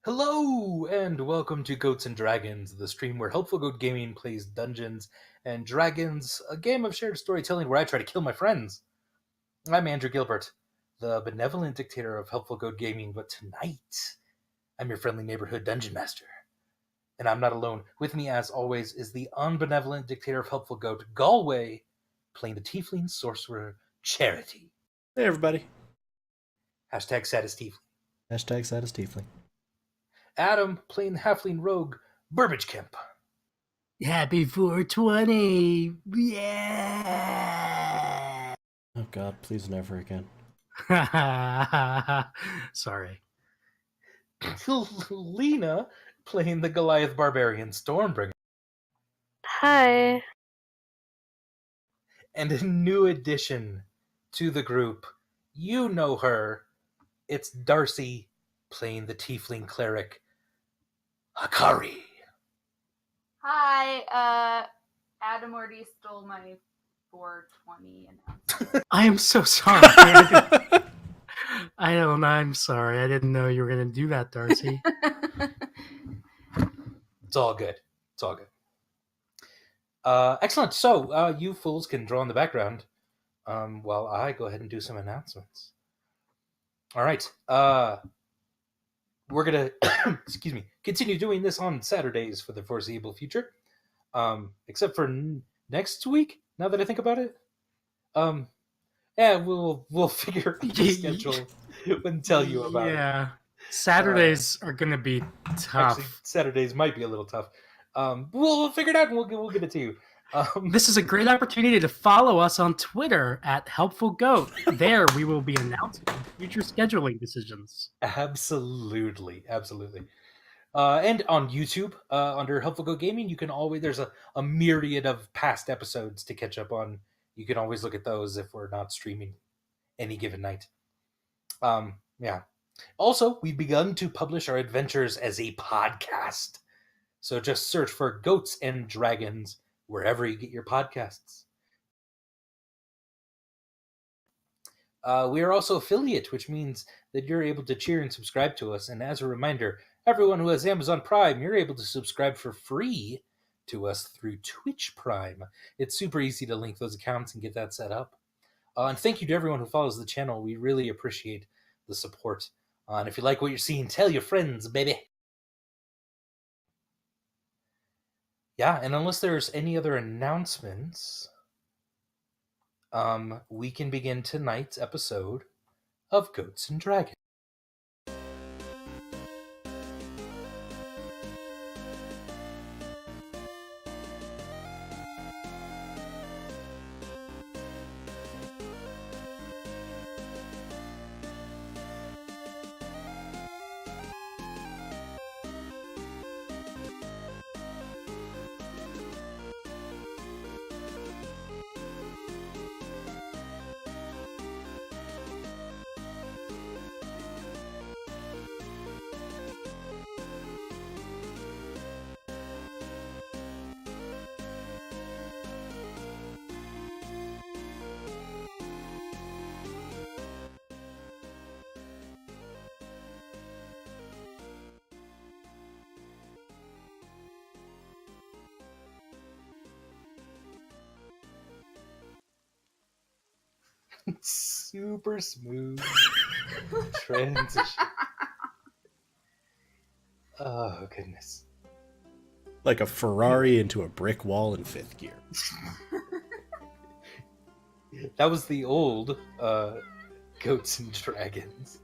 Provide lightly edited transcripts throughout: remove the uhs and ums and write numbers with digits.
Hello, and welcome to Goats and Dragons, the stream where Helpful Goat Gaming plays Dungeons and Dragons, a game of shared storytelling where I try to kill my friends. I'm Andrew Gilbert, the benevolent dictator of Helpful Goat Gaming, but tonight I'm your friendly neighborhood dungeon master. And I'm not alone. With me, as always, is the unbenevolent dictator of Helpful Goat, Galway, playing the Tiefling Sorcerer Charity. Hey, everybody. Hashtag saddest Tiefling. Hashtag saddest tiefling. Adam, playing the Halfling Rogue, Burbage Kemp. Happy 420. Yeah. Oh, God, please never again. Sorry. Lena, playing the Goliath Barbarian Stormbringer. Hi. And a new addition to the group. You know her. It's Darcy, playing the Tiefling Cleric, Hakari. Hi. Adam already stole my 420 announcement. I am so sorry. I'm sorry. I didn't know you were going to do that, Darcy. It's all good. It's all good. Excellent. So, you fools can draw in the background while I go ahead and do some announcements. All right. We're going to, continue doing this on Saturdays for the foreseeable future. Except for next week, now that I think about it. Yeah, we'll figure out the schedule and tell you about it. Yeah. Saturdays are going to be tough. Actually, Saturdays might be a little tough. We'll figure it out and we'll get it to you. This is a great opportunity to follow us on Twitter at Helpful Goat. There we will be announcing future scheduling decisions. Absolutely. And on YouTube, under Helpful Goat Gaming, you can always, there's a myriad of past episodes to catch up on. You can always look at those if we're not streaming any given night. Yeah. Also, we've begun to publish our adventures as a podcast. So just search for Goats and Dragons wherever you get your podcasts. We are also affiliate, which means that you're able to cheer and subscribe to us. And as a reminder, everyone who has Amazon Prime, you're able to subscribe for free to us through Twitch Prime. It's super easy to link those accounts and get that set up. And thank you to everyone who follows the channel. We really appreciate the support. And if you like what you're seeing, tell your friends, baby. Yeah, and unless there's any other announcements, we can begin tonight's episode of Goats and Dragons. Super smooth transition. Oh, goodness. Like a Ferrari into a brick wall in fifth gear. That was the old Goats and Dragons.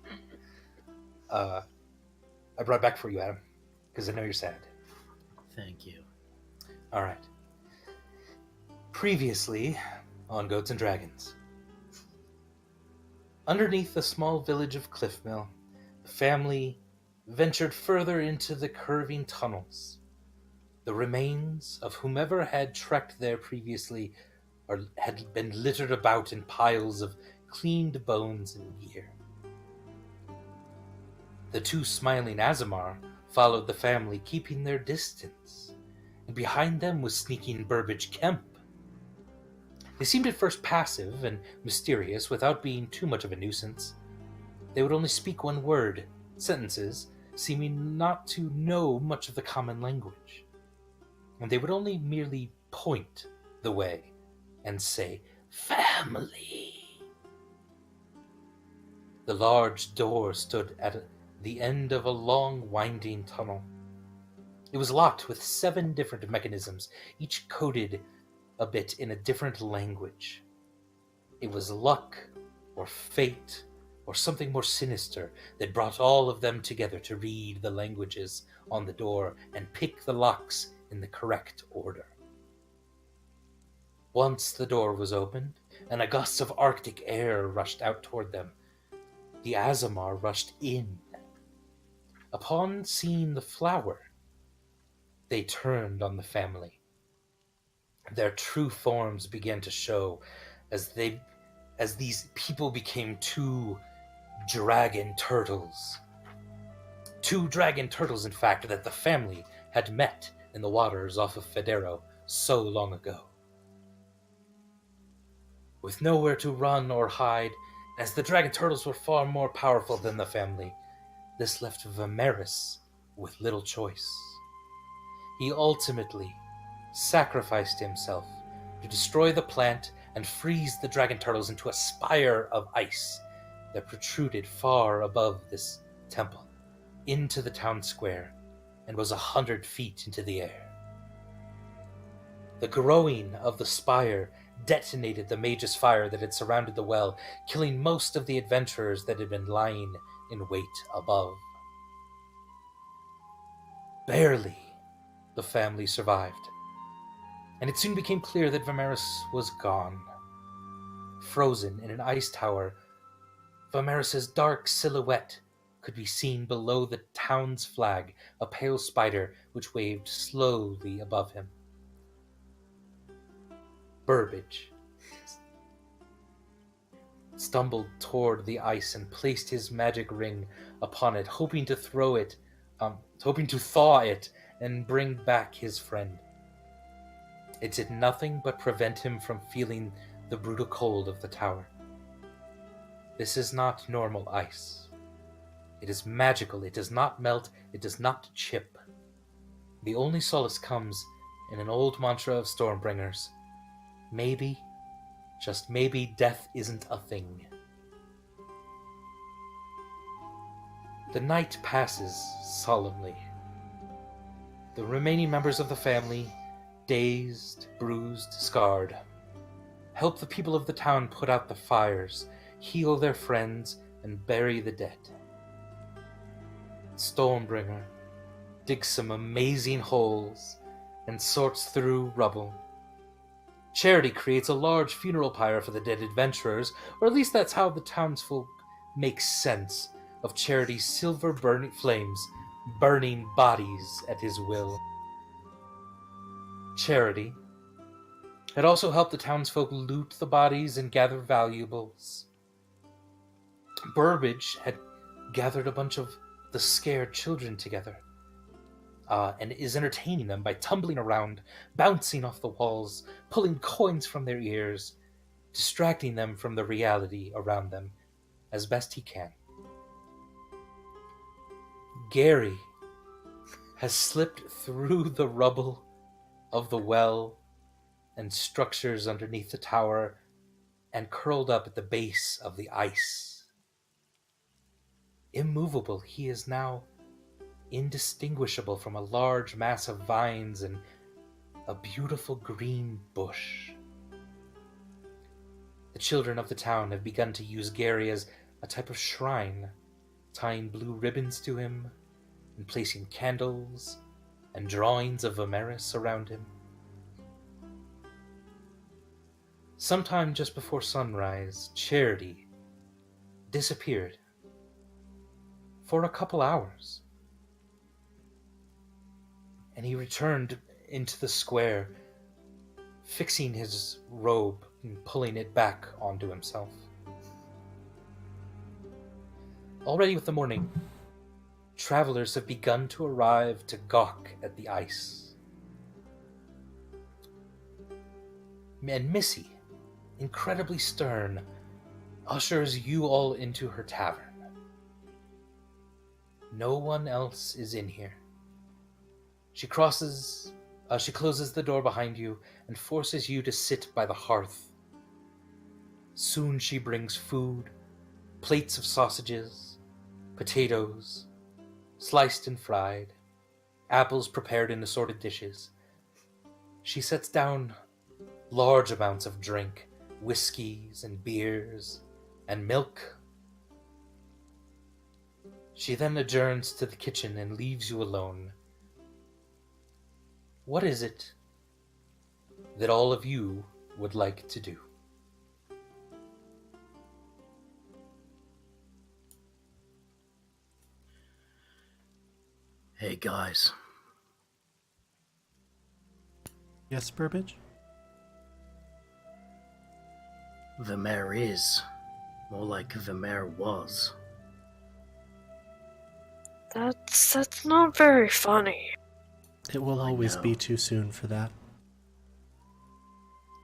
I brought it back for you, Adam, because I know you're sad. Thank you. All right. Previously on Goats and Dragons. Underneath the small village of Cliffmill, the family ventured further into the curving tunnels. The remains of whomever had trekked there previously had been littered about in piles of cleaned bones and gear. The two smiling Azamar followed the family, keeping their distance, and behind them was sneaking Burbage Kemp. They seemed at first passive and mysterious without being too much of a nuisance. They would only speak one word, sentences, seeming not to know much of the common language, and they would only merely point the way and say, "Family." The large door stood at the end of a long, winding tunnel. It was locked with 7 different mechanisms, each coded a bit in a different language. It was luck, or fate, or something more sinister that brought all of them together to read the languages on the door and pick the locks in the correct order. Once the door was opened, and a gust of Arctic air rushed out toward them, the Azamar rushed in. Upon seeing the flower, they turned on the family. Their true forms began to show as these people became 2 dragon turtles. 2 dragon turtles, in fact, that the family had met in the waters off of Federo so long ago. With nowhere to run or hide, as the dragon turtles were far more powerful than the family, this left Vimeris with little choice. He ultimately sacrificed himself to destroy the plant and freeze the dragon turtles into a spire of ice that protruded far above this temple into the town square and was 100 feet into the air. The growing of the spire detonated the mage's fire that had surrounded the well, killing most of the adventurers that had been lying in wait above. Barely the family survived, and it soon became clear that Vimeris was gone. Frozen in an ice tower, Vimeris's dark silhouette could be seen below the town's flag, a pale spider which waved slowly above him. Burbage stumbled toward the ice and placed his magic ring upon it, hoping to thaw it and bring back his friend. It did nothing but prevent him from feeling the brutal cold of the tower. This is not normal ice. It is magical. It does not melt. It does not chip. The only solace comes in an old mantra of Stormbringers. Maybe, just maybe, death isn't a thing. The night passes solemnly. The remaining members of the family, dazed, bruised, scarred, help the people of the town put out the fires, heal their friends, and bury the dead. Stormbringer digs some amazing holes and sorts through rubble. Charity creates a large funeral pyre for the dead adventurers, or at least that's how the townsfolk make sense of Charity's silver burning flames, burning bodies at his will. Charity had also helped the townsfolk loot the bodies and gather valuables. Burbage had gathered a bunch of the scared children together, and is entertaining them by tumbling around, bouncing off the walls, pulling coins from their ears, distracting them from the reality around them as best he can. Gary has slipped through the rubble of the well and structures underneath the tower and curled up at the base of the ice. Immovable, he is now indistinguishable from a large mass of vines and a beautiful green bush. The children of the town have begun to use Gary as a type of shrine, tying blue ribbons to him and placing candles and drawings of Vimeris around him. Sometime just before sunrise, Charity disappeared for a couple hours, and he returned into the square, fixing his robe and pulling it back onto himself. Already with the morning, travelers have begun to arrive to gawk at the ice. And Missy, incredibly stern, ushers you all into her tavern. No one else is in here. She closes the door behind you and forces you to sit by the hearth. Soon she brings food, plates of sausages, potatoes, sliced and fried, apples prepared in assorted dishes. She sets down large amounts of drink, whiskeys and beers and milk. She then adjourns to the kitchen and leaves you alone. What is it that all of you would like to do? Hey guys, Yes, Burbage? the mayor is more like the mayor was. That's not very funny. It will I always know. be too soon for that.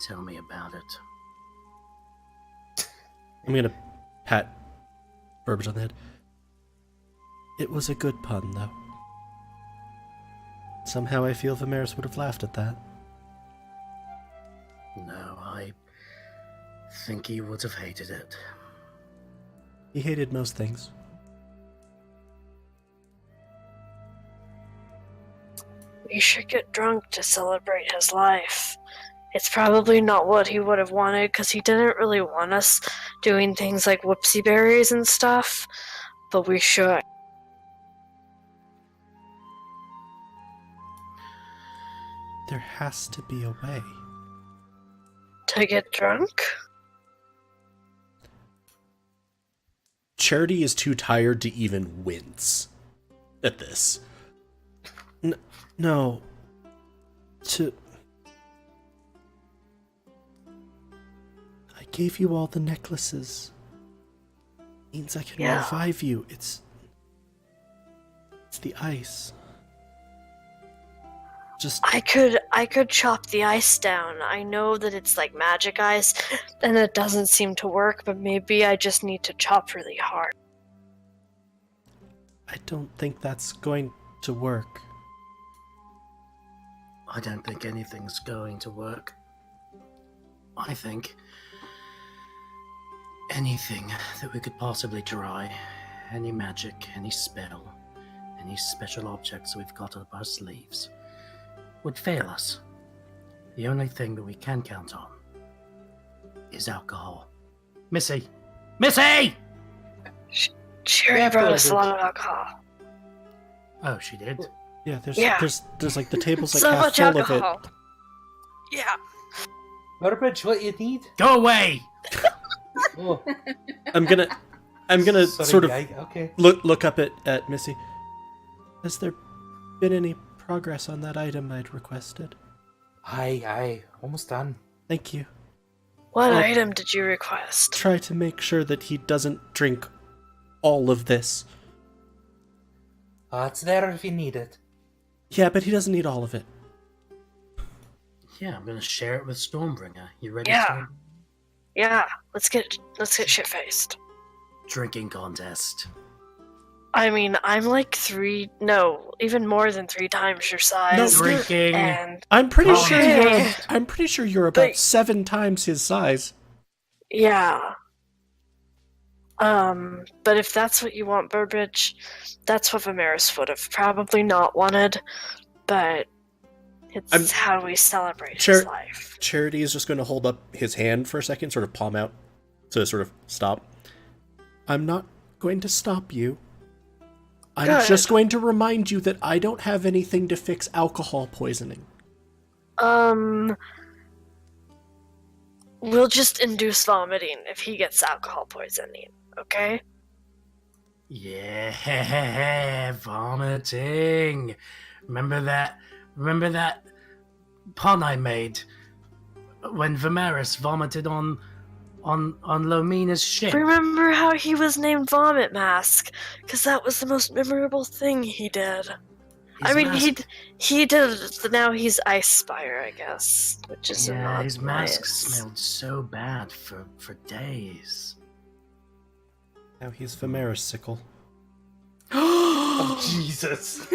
Tell me about it. I'm gonna pat Burbage on the head. It was a good pun, though. Somehow I feel Vimeris would have laughed at that. No, I think he would have hated it. He hated most things. We should get drunk to celebrate his life. It's probably not what he would have wanted because he didn't really want us doing things like whoopsie berries and stuff, but we should. There has to be a way. To get drunk? Charity is too tired to even wince at this. No. I gave you all the necklaces. Means I can Yeah. revive you. It's the ice. Just I could chop the ice down. I know that it's like magic ice and it doesn't seem to work, but maybe I just need to chop really hard. I don't think that's going to work. I don't think anything's going to work. I think anything that we could possibly try, any magic, any spell, any special objects we've got up our sleeves, would fail us. The only thing that we can count on is alcohol. Missy! Missy! Sherry Yeah, brought us a Burbage. lot of alcohol. Oh, she did? Yeah, Yeah. there's like the table's like So half much full alcohol. of it. Yeah. Burbage, what you need? Go away! Oh, I'm gonna sorry, sort of okay. look up at Missy. Has there been any progress on that item I'd requested? Aye, almost done. Thank you. What Well- item did you request? Try to make sure that he doesn't drink all of this. It's there if you need it. Yeah, but he doesn't need all of it. Yeah, I'm gonna share it with Stormbringer. You ready, Yeah. Storm? Yeah, let's get shit faced. Drinking contest. I mean, I'm like even more than 3 times your size. No, Drinking. And I'm pretty Oh, sure yeah. I'm pretty sure you're about But- 7 times his size. yeah. But if that's what you want, Burbage, that's what Vimeris would have probably not wanted, but it's I'm- how we celebrate Sure. his life. Charity is just going to hold up his hand for a second, sort of palm out to sort of stop. I'm not going to stop you. I'm Good. just going to remind you that I don't have anything to fix alcohol poisoning. We'll just induce vomiting if he gets alcohol poisoning, okay? Yeah, vomiting. Remember that pun I made when Vimeris vomited on Lomina's ship? Remember how he was named Vomit Mask? Because that was the most memorable thing he did. His I mean, mask- he did it, now he's Ice Spire, I guess, which is yeah, not his mask nice. smelled so bad for days. Now he's Vimeris Sickle. Oh Jesus.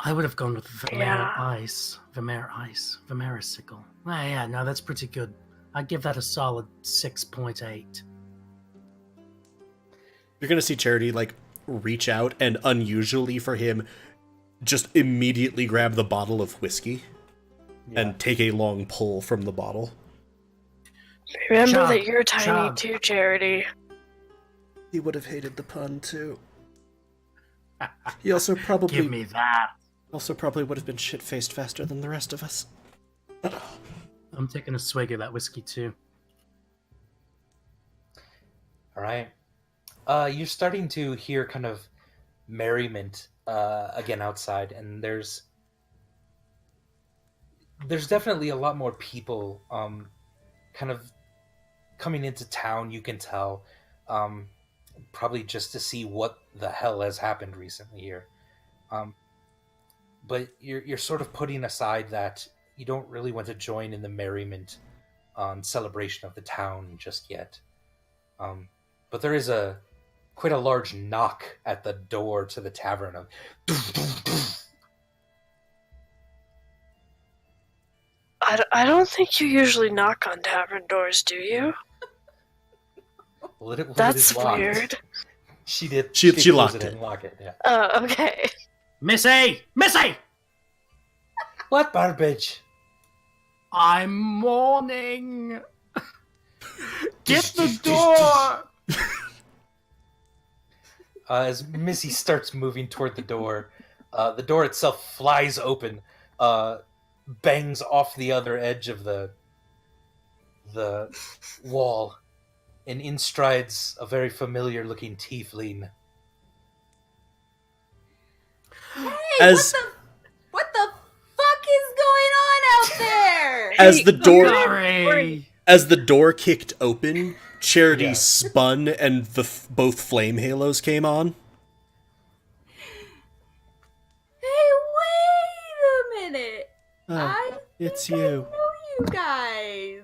I would have gone with Vimera Yeah. Ice. Vimera Sickle. Ah, yeah, no, that's pretty good. I'd give that a solid 6.8. You're gonna see Charity, like, reach out and, unusually for him, just immediately grab the bottle of whiskey and take a long pull from the bottle. Remember Chug, that you're tiny chug. too, Charity. He would have hated the pun, too. He also probably Give me that. would have been shit-faced faster than the rest of us. I'm taking a swig of that whiskey too. All right. You're starting to hear kind of merriment again outside, and there's definitely a lot more people kind of coming into town. You can tell, probably just to see what the hell has happened recently here. But you're sort of putting aside that you don't really want to join in the merriment celebration of the town just yet. But there is quite a large knock at the door to the tavern. I don't think you usually knock on tavern doors, do you? That's weird. She did. She close locked it. and lock it. Yeah. Oh, okay. Missy! Missy! What garbage? I'm mourning. Get the door! As Missy starts moving toward the door itself flies open, bangs off the other edge of the wall, and in strides a very familiar-looking tiefling. Hey, As- what the fuck is going on out there? As the door Sorry. as the door kicked open, Charity Yeah. spun and both flame halos came on. Hey, wait a minute. I It's think I you. know you guys.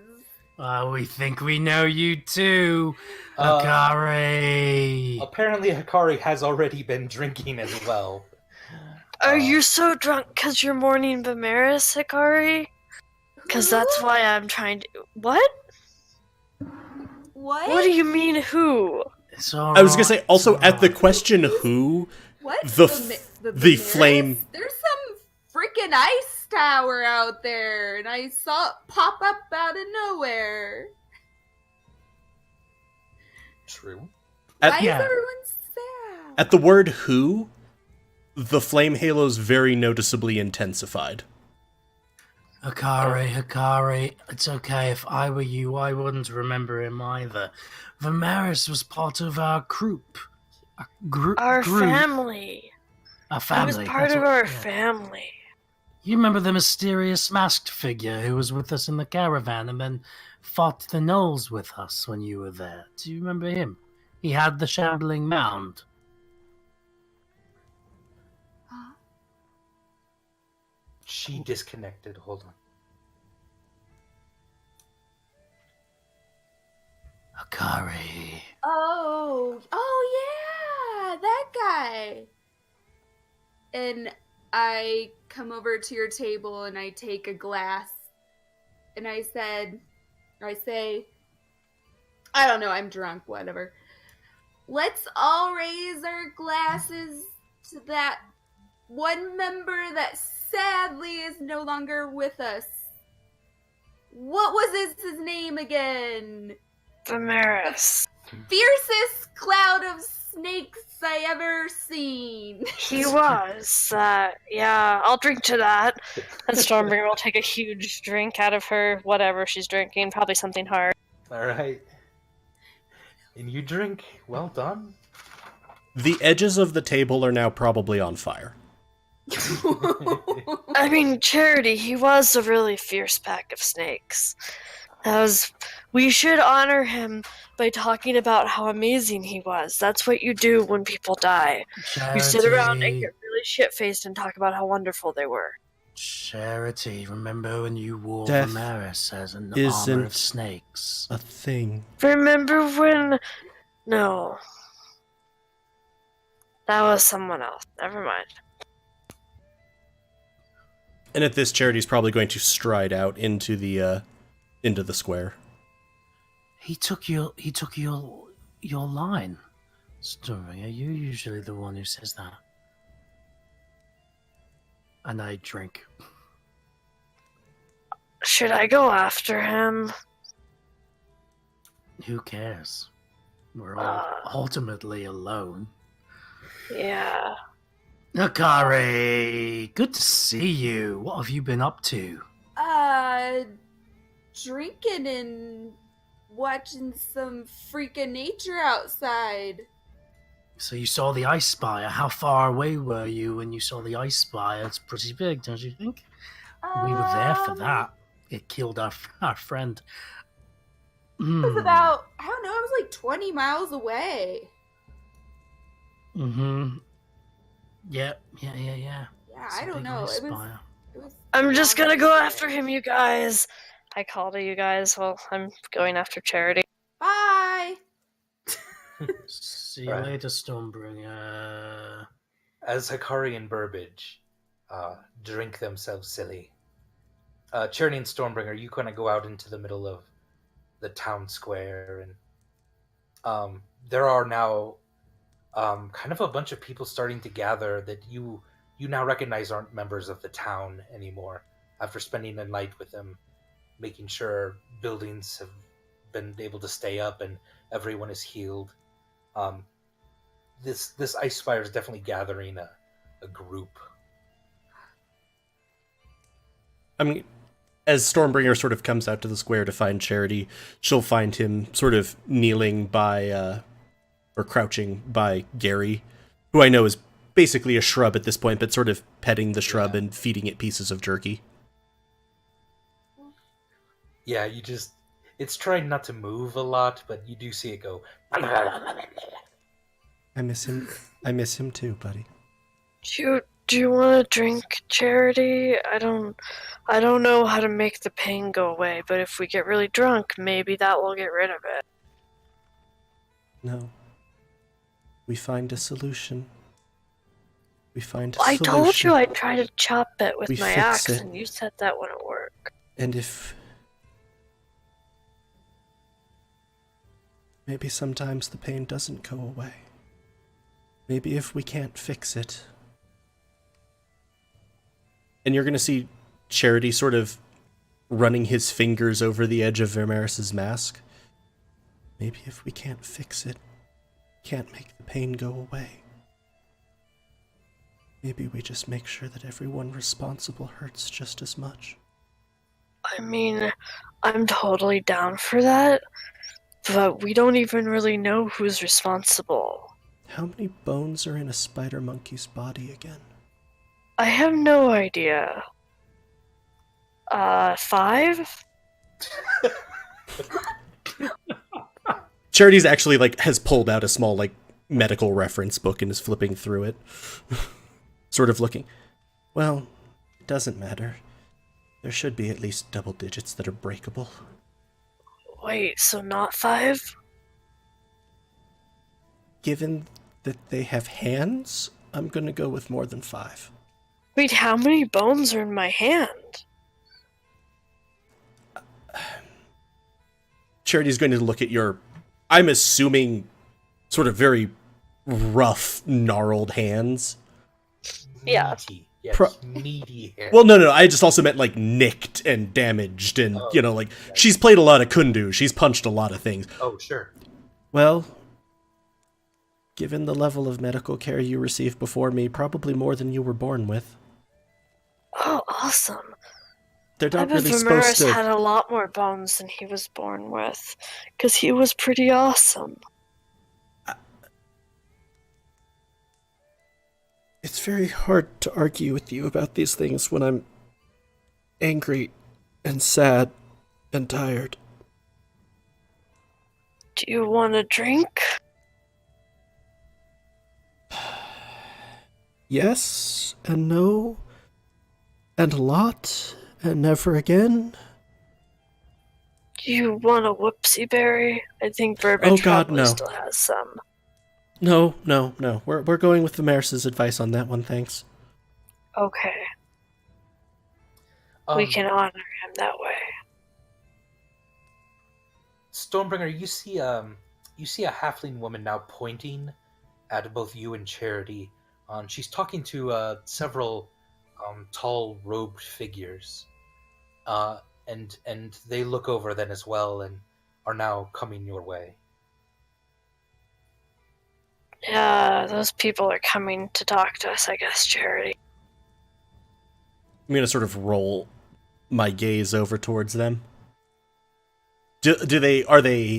We think we know you too, Uh, Akari. Apparently Hikari has already been drinking as well. Are you so drunk because you're mourning Vimeris, Hikari? Because that's why I'm trying to. What? What? What do you mean, who? It's I was gonna say, alright, also it's at the alright. question who, What? the Vimeris? flame- There's some freaking ice tower out there, and I saw it pop up out of nowhere. True. At- Why yeah. is everyone sad? at the word who, the flame halos very noticeably intensified. Hikari, it's okay. If I were you, I wouldn't remember him either. Vimeris was part of our group. Our group. family. Our He family. was part that's of what- our yeah. family. You remember the mysterious masked figure who was with us in the caravan and then fought the gnolls with us when you were there? Do you remember him? He had the shambling mound. She disconnected. Hold on. Akari. Oh yeah, that guy. And I come over to your table and I take a glass and I say, I don't know, I'm drunk, whatever. Let's all raise our glasses to that one member that sadly is no longer with us. What was his name again? Vimeris. Fiercest cloud of snakes I ever seen. He was. Yeah, I'll drink to that. And Stormbringer will take a huge drink out of her whatever she's drinking, probably something hard. All right. And you drink. Well done. The edges of the table are now probably on fire. I mean, Charity, he was a really fierce pack of snakes. We should honor him by talking about how amazing he was. That's what you do when people die. You sit around and get really shit-faced and talk about how wonderful they were. Charity, remember when you wore Death Vimeris as an isn't armor of snakes? A thing. Remember when... No. That was someone else. Never mind. And at this, Charity's probably going to stride out into the square. He took your line. Stormbringer, you're usually the one who says that. And I drink. Should I go after him? Who cares? We're all ultimately alone. Yeah. Akari, good to see you. What have you been up to? Drinking and watching some freaking nature outside. So you saw the ice spire. How far away were you when you saw the ice spire? It's pretty big, don't you think? We were there for that. It killed our friend. It was about, I don't know, it was like 20 miles away. Mm-hmm. Yeah. Yeah, I don't know. It was I'm just gonna go after him, you guys. I call to you guys while I'm going after Charity. Bye! See you later, Stormbringer. As Hikari and Burbage drink themselves silly, Charity and Stormbringer, you kind of go out into the middle of the town square, and there are now kind of a bunch of people starting to gather that you now recognize aren't members of the town anymore after spending the night with them, making sure buildings have been able to stay up and everyone is healed. This ice spire is definitely gathering a group. I mean, as Stormbringer sort of comes out to the square to find Charity, she'll find him sort of kneeling by, or crouching by Gary, who I know is basically a shrub at this point, but sort of petting the shrub and feeding it pieces of jerky. Yeah, it's trying not to move a lot, but you do see it go. I miss him. I miss him too, buddy. Do you want to drink, Charity? I don't know how to make the pain go away, but if we get really drunk, maybe that will get rid of it. No. We find a solution. I told you I'd try to chop it with my axe, it. and you said that wouldn't work. And if... maybe sometimes the pain doesn't go away. Maybe if we can't fix it... And you're going to see Charity sort of running his fingers over the edge of Vermeris's mask. Maybe if we can't fix it, can't make the pain go away. Maybe we just make sure that everyone responsible hurts just as much. I mean, I'm totally down for that, but we don't even really know who's responsible. How many bones are in a spider monkey's body again? I have no idea. 5? Charity's actually, has pulled out a small, medical reference book and is flipping through it. Sort of looking. Well, it doesn't matter. There should be at least double digits that are breakable. Wait, so not 5? Given that they have hands, I'm gonna go with more than 5. Wait, how many bones are in my hand? Charity's going to look at your, I'm assuming, sort of very rough, gnarled hands. Yeah. Meaty. Yes, meaty hair. Well, no, I just also meant, nicked and damaged and, she's played a lot of kundu. She's punched a lot of things. Oh, sure. Well, given the level of medical care you received before me, probably more than you were born with. Oh, awesome. They're not I bet really supposed to... had a lot more bones than he was born with, because he was pretty awesome. It's very hard to argue with you about these things when I'm angry and sad and tired. Do you want a drink? Yes and no and a lot and never again. Do you want a whoopsie berry? I think Burbage probably no. still has some. No, no, no. We're going with the Maris's advice on that one, thanks. Okay, we Um, can honor him that way. Stormbringer, you see a halfling woman now pointing at both you and Charity. She's talking to several tall robed figures, uh, and they look over then as well and are now coming your way. Yeah, those people are coming to talk to us, I guess, Charity. I'm gonna sort of roll my gaze over towards them. Are they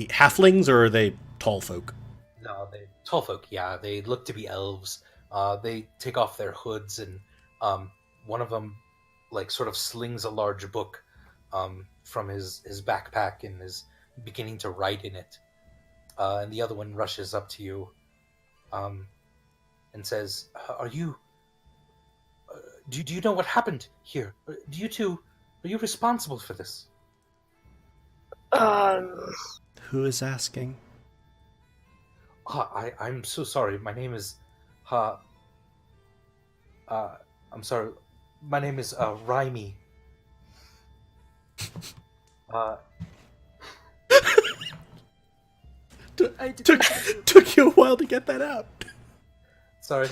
halflings or are they tall folk? No, they tall folk. Yeah, they look to be elves. They take off their hoods, and one of them, like, sort of slings a large book from his backpack and is beginning to write in it. And the other one rushes up to you um, and says, "Are you? Do you know what happened here? Do you two? Are you responsible for this?" Um, Who is asking? I'm so sorry. My name is. Uh, I'm sorry. My name is Rhymy. Uh, Took you a while to get that out. Sorry.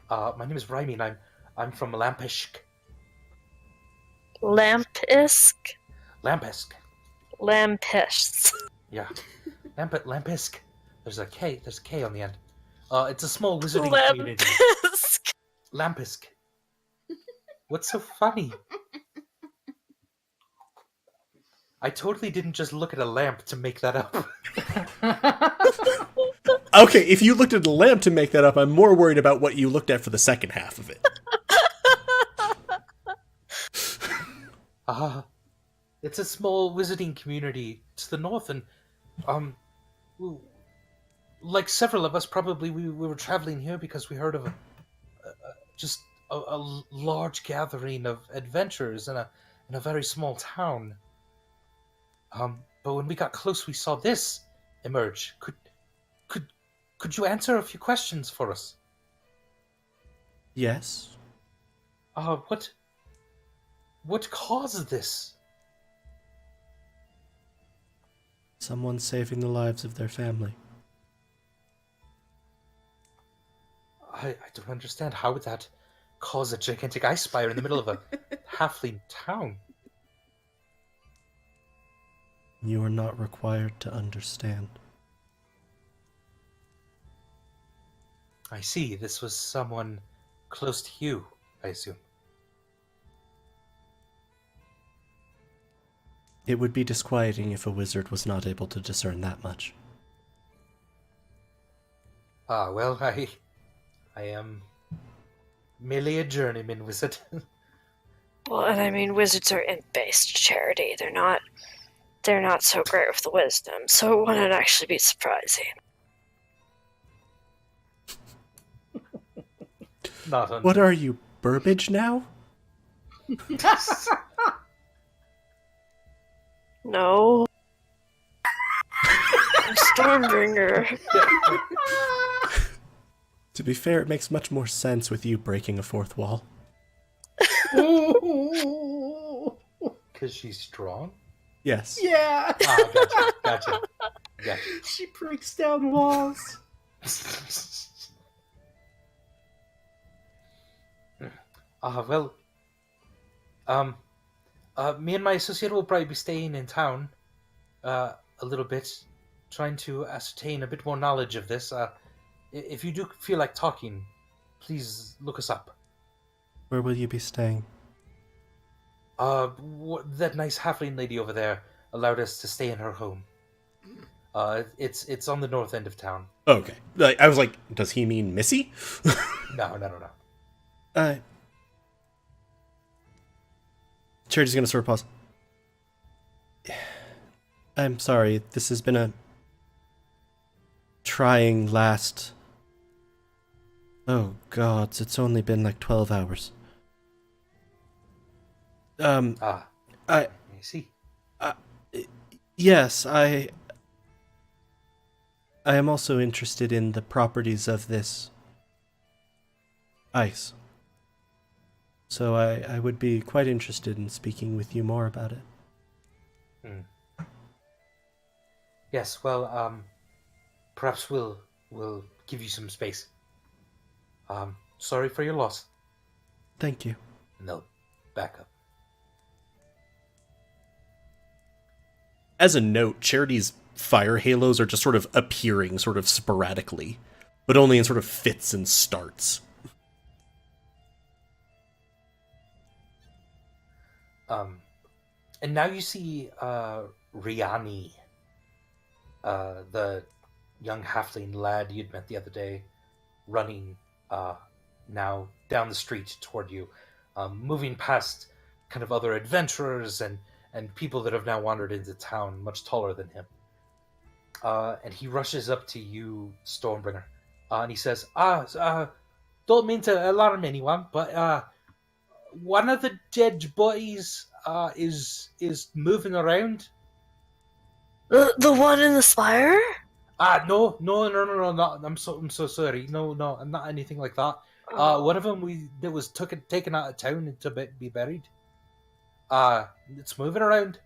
My name is Rhymy, and I'm from Lampisk. Lampisk? Lampisk. Lampists. Yeah. Lampisk. There's a K on the end. It's a small wizarding community. Lampisk. Lampisk. What's so funny? I totally didn't just look at a lamp to make that up. Okay, if you looked at a lamp to make that up, I'm more worried about what you looked at for the second half of it. It's a small wizarding community to the north, and like several of us, probably we were traveling here because we heard of a large gathering of adventurers in a very small town. But when we got close, we saw this emerge. Could you answer a few questions for us? Yes. What caused this? Someone saving the lives of their family. I don't understand. How would that cause a gigantic ice spire in the middle of a halfling town? You are not required to understand. I see. This was someone close to you, I assume. It would be disquieting if a wizard was not able to discern that much. Well, I am merely a journeyman wizard. Well, and I mean, wizards are int-based, Charity. They're not so great with the wisdom, so it wouldn't actually be surprising. Not on. What are you, Burbage now? No. I'm Stormbringer. To be fair, it makes much more sense with you breaking a fourth wall. Because she's strong? Yes. Yeah, Gotcha. she breaks down walls. Well, me and my associate will probably be staying in town, a little bit, trying to ascertain a bit more knowledge of this. If you do feel like talking, please look us up. Where will you be staying? That nice halfling lady over there allowed us to stay in her home. It's on the north end of town. Okay. I was like, does he mean Missy? No. Charity's gonna sort of pause. I'm sorry, this has been a trying last... Oh gods, it's only been like 12 hours. I see. Yes, I am also interested in the properties of this ice. So I would be quite interested in speaking with you more about it. Yes, well, perhaps we'll give you some space. Sorry for your loss. Thank you. And they'll back up. As a note, Charity's fire halos are just sort of appearing sort of sporadically, but only in sort of fits and starts. And now you see Riani, the young halfling lad you'd met the other day, running now down the street toward you, moving past kind of other adventurers and people that have now wandered into town, much taller than him. And he rushes up to you, Stormbringer, and he says, don't mean to alarm anyone, but one of the dead bodies is moving around. The one in the spire? No, not, I'm so sorry. No, not anything like that. One of them that was taken out of town to be buried. It's moving around.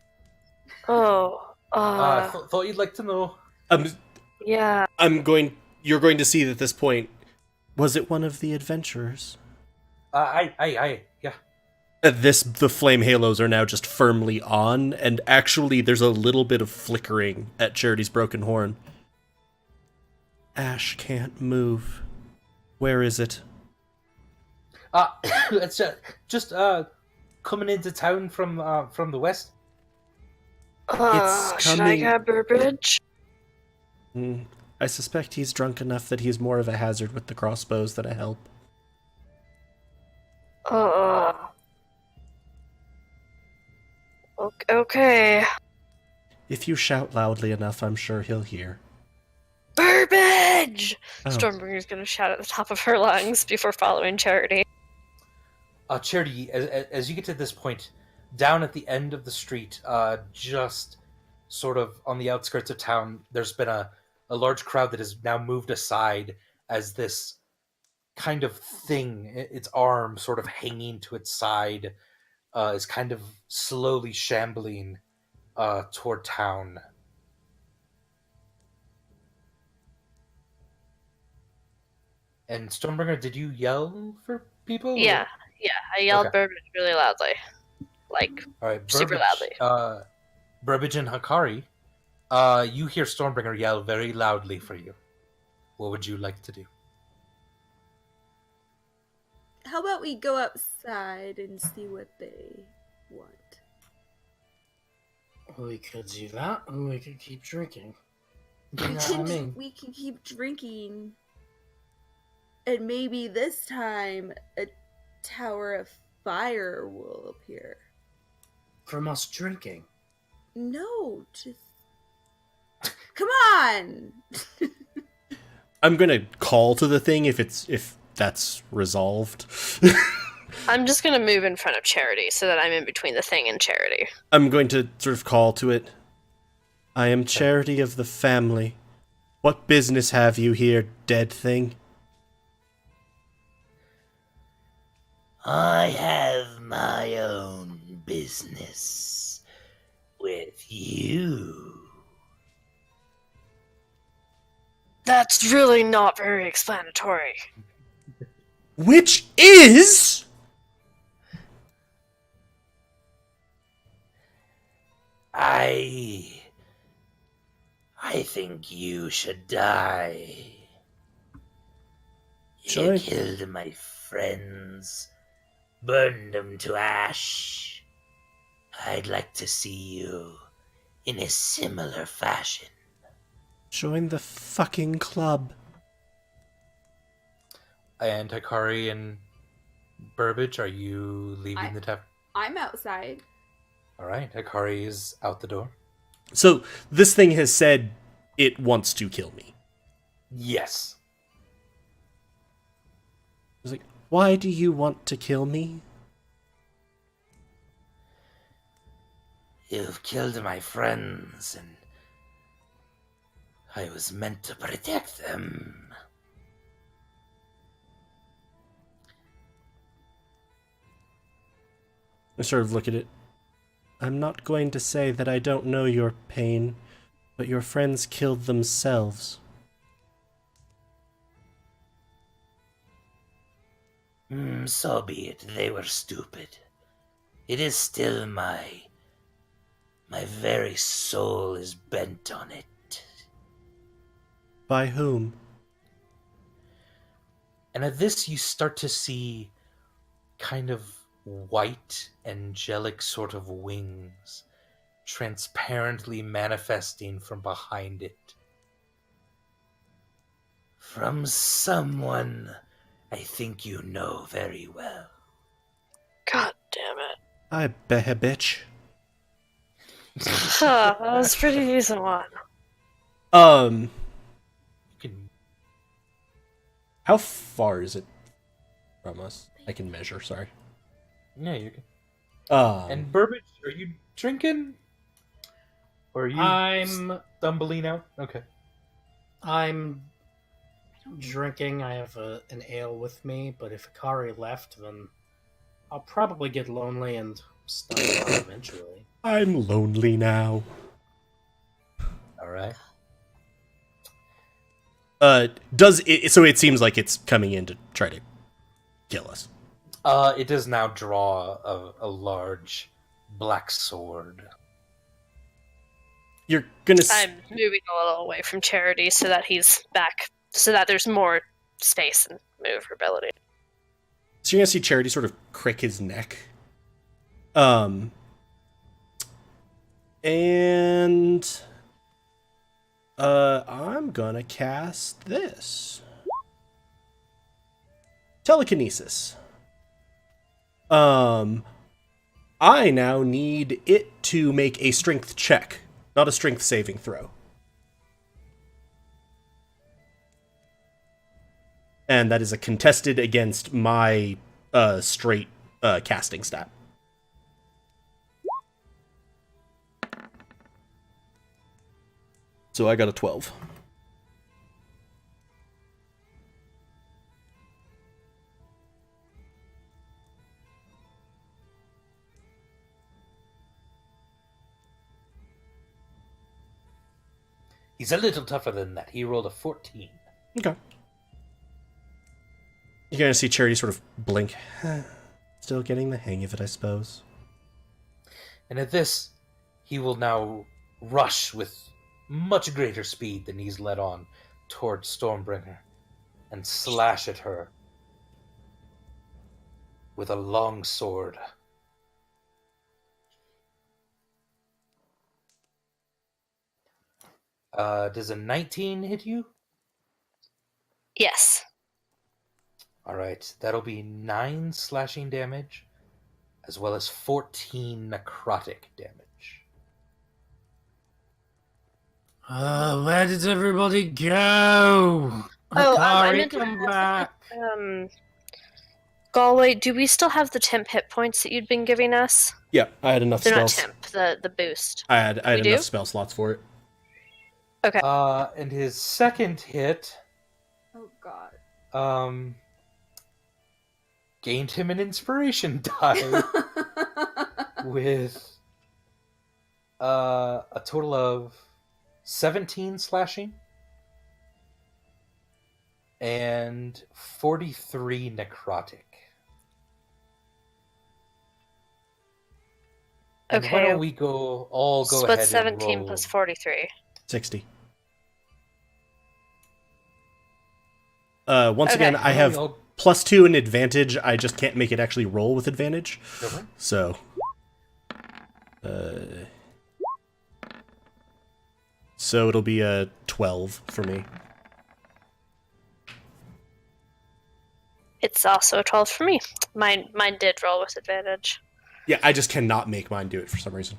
Thought you'd like to know. Yeah. You're going to see at this point, was it one of the adventurers? Yeah. At this, the flame halos are now just firmly on, and actually there's a little bit of flickering at Charity's broken horn. Ash can't move. Where is it? It's just coming into town from the west. It's Should I grab Burbage? I suspect he's drunk enough that he's more of a hazard with the crossbows than a help. Okay. If you shout loudly enough, I'm sure he'll hear. Burbage! Oh. Stormbringer's gonna shout at the top of her lungs before following Charity. Charity, as you get to this point, down at the end of the street, just sort of on the outskirts of town, there's been a large crowd that has now moved aside as this kind of thing, its arm sort of hanging to its side, is kind of slowly shambling toward town. And Stormbringer, did you yell for people? Yeah, I yelled Burbage really loudly. Like, all right, super loudly. Burbage and Hakari, you hear Stormbringer yell very loudly for you. What would you like to do? How about we go outside and see what they want? We could do that, and we could keep drinking. You know what I mean? We can keep drinking. And maybe this time a tower of fire will appear. From us drinking? No, just... Come on! I'm gonna call to the thing if that's resolved. I'm just gonna move in front of Charity so that I'm in between the thing and Charity. I'm going to sort of call to it. I am Charity of the family. What business have you here, dead thing? I have my own business with you. That's really not very explanatory. Which is... I think you should die. Shall I? You killed my friends, burned them to ash. I'd like to see you in a similar fashion. Join the fucking club. And Hakari and Burbage, are you leaving the tavern? I'm outside. All right, Hakari is out the door. So, this thing has said it wants to kill me. Yes. It's like, why do you want to kill me? You've killed my friends, and I was meant to protect them. I sort of look at it. I'm not going to say that I don't know your pain, but your friends killed themselves. So be it. They were stupid. It is still my very soul is bent on it. By whom? And at this, you start to see kind of white, angelic sort of wings transparently manifesting from behind it. From someone I think you know very well. God damn it. I bet a bitch. Huh, that was a pretty decent one. You can How far is it from us? I can measure, sorry. Yeah, you can. And And Burbage, are you drinking? Or are you I'm stumbling out? Okay. I'm drinking. I have an ale with me, but if Akari left, then I'll probably get lonely and stumble out eventually. I'm lonely now. All right. Does it? So it seems like it's coming in to try to kill us. It does now draw a large black sword. You're gonna. I'm moving a little away from Charity so that he's back, so that there's more space and maneuverability. So you're gonna see Charity sort of crick his neck. And I'm gonna cast this. Telekinesis. I now need it to make a strength check, not a strength saving throw. And that is a contested against my straight casting stat. So I got a 12. He's a little tougher than that. He rolled a 14. Okay. You're gonna see Charity sort of blink. Still getting the hang of it, I suppose. And at this, he will now rush with much greater speed than he's led on toward Stormbringer and slash at her with a long sword. Does a 19 hit you? Yes. Alright, that'll be 9 slashing damage, as well as 14 necrotic damage. Where did everybody go? Oh, I Akari, meant to come ask, back. Galway, do we still have the temp hit points that you'd been giving us? Yeah, I had enough They're spells. not temp, the boost. I had We enough do? spell slots for it. Okay. And his second hit, Oh god. gained him an inspiration die with a total of 17 slashing and 43 necrotic. And Okay. why don't we all go ahead What's and 17 roll. plus 43? 60. Once Okay. again, I have +2 in advantage. I just can't make it actually roll with advantage. Okay. So, so it'll be a 12 for me. It's also a 12 for me. Mine did roll with advantage. Yeah, I just cannot make mine do it for some reason.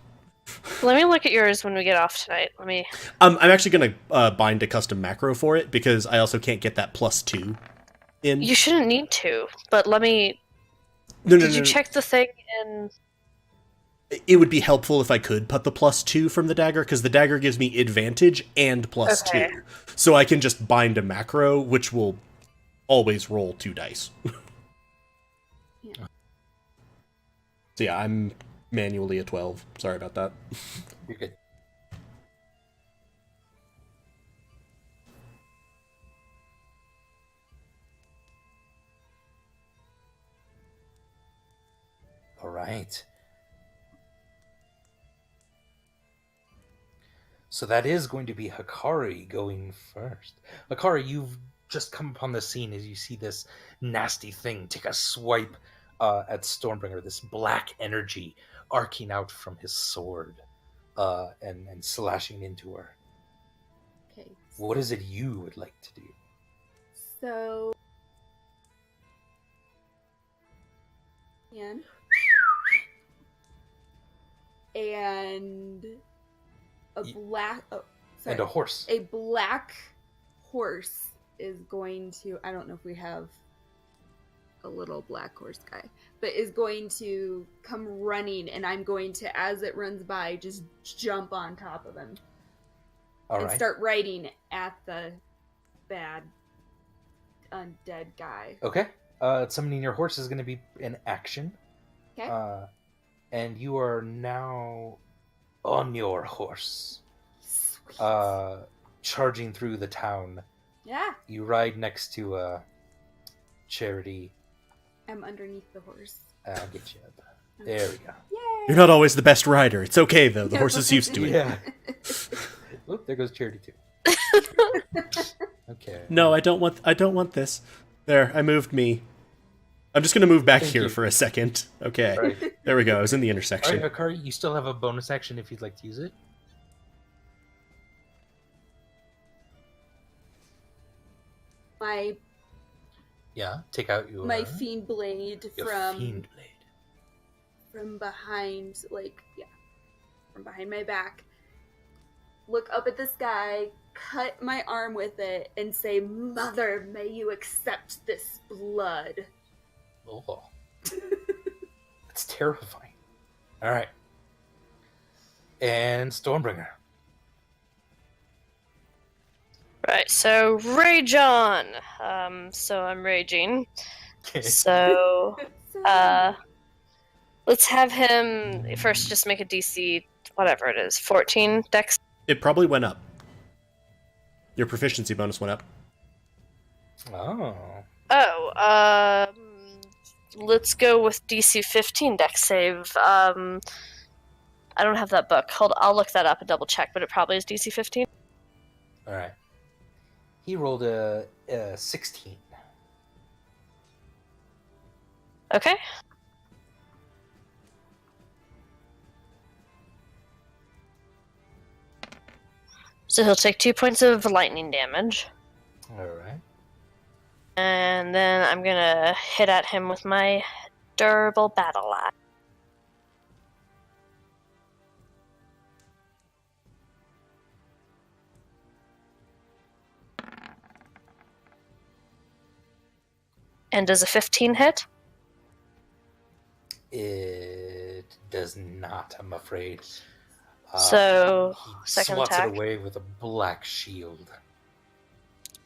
Let me look at yours when we get off tonight. Let me. I'm actually gonna bind a custom macro for it because I also can't get that +2 in. You shouldn't need to, but let me. No, Did you check the thing in? it would be helpful if I could put the +2 from the dagger, because the dagger gives me advantage and +2. So I can just bind a macro, which will always roll 2 dice. Yeah. So yeah, I'm manually a 12. Sorry about that. You're good. All right. So that is going to be Hikari going first. Hikari, you've just come upon the scene as you see this nasty thing take a swipe at Stormbringer, this black energy arcing out from his sword and slashing into her. Okay. What is it you would like to do? So. And a black. Oh, sorry. And a horse. A black horse is going to. I don't know if we have a little black horse guy, but is going to come running, and I'm going to, as it runs by, just jump on top of him. All and right. start riding at the bad undead guy. Okay. Summoning your horse is going to be an action. Okay. And you are now on your horse. Sweet. Charging through the town. Yeah. You ride next to Charity. I'm underneath the horse. I'll get you up. There we go. Yay! You're not always the best rider. It's okay, though. The horse is used to it. Yeah. Oop, there goes Charity too. Okay. No, I don't want this. There, I moved me. I'm just gonna move back Thank here you. for a second. Okay. All right. There we go. I was in the All intersection. right, Hikari, you still have a bonus action if you'd like to use it. My Yeah, take out your fiend blade your from fiend blade. from behind, from behind my back. Look up at the sky, cut my arm with it, and say, "Mother, may you accept this blood." Oh, that's terrifying. All right, and Stormbringer. Right, so rage on. So I'm raging. Okay. So, let's have him first just make a DC, whatever it is, 14 dex. It probably went up. Your proficiency bonus went up. Oh, Oh, let's go with DC 15 dex save. I don't have that book. I'll look that up and double check, but it probably is DC 15. all right. He rolled a 16. Okay. So he'll take 2 points of lightning damage. All right. And then I'm gonna hit at him with my durable battle axe. And does a 15 hit? It does not, I'm afraid. So, he second swats attack. it away with a black shield.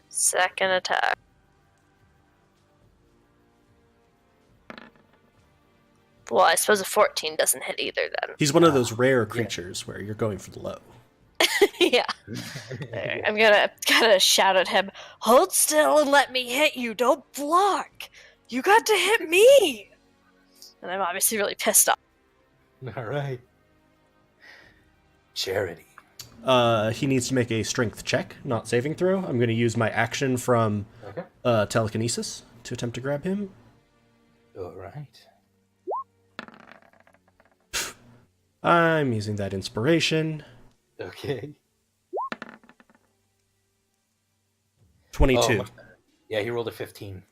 Second attack. Well, I suppose a 14 doesn't hit either then. He's one of those rare creatures where you're going for the low. Yeah. I'm gonna shout at him, "Hold still and let me hit you, don't block! You got to hit me!" And I'm obviously really pissed off. All right. Charity. He needs to make a strength check, not saving throw. I'm going to use my action from Okay. telekinesis to attempt to grab him. All right. I'm using that inspiration. Okay. 22. Oh, much better. Yeah, he rolled a 15.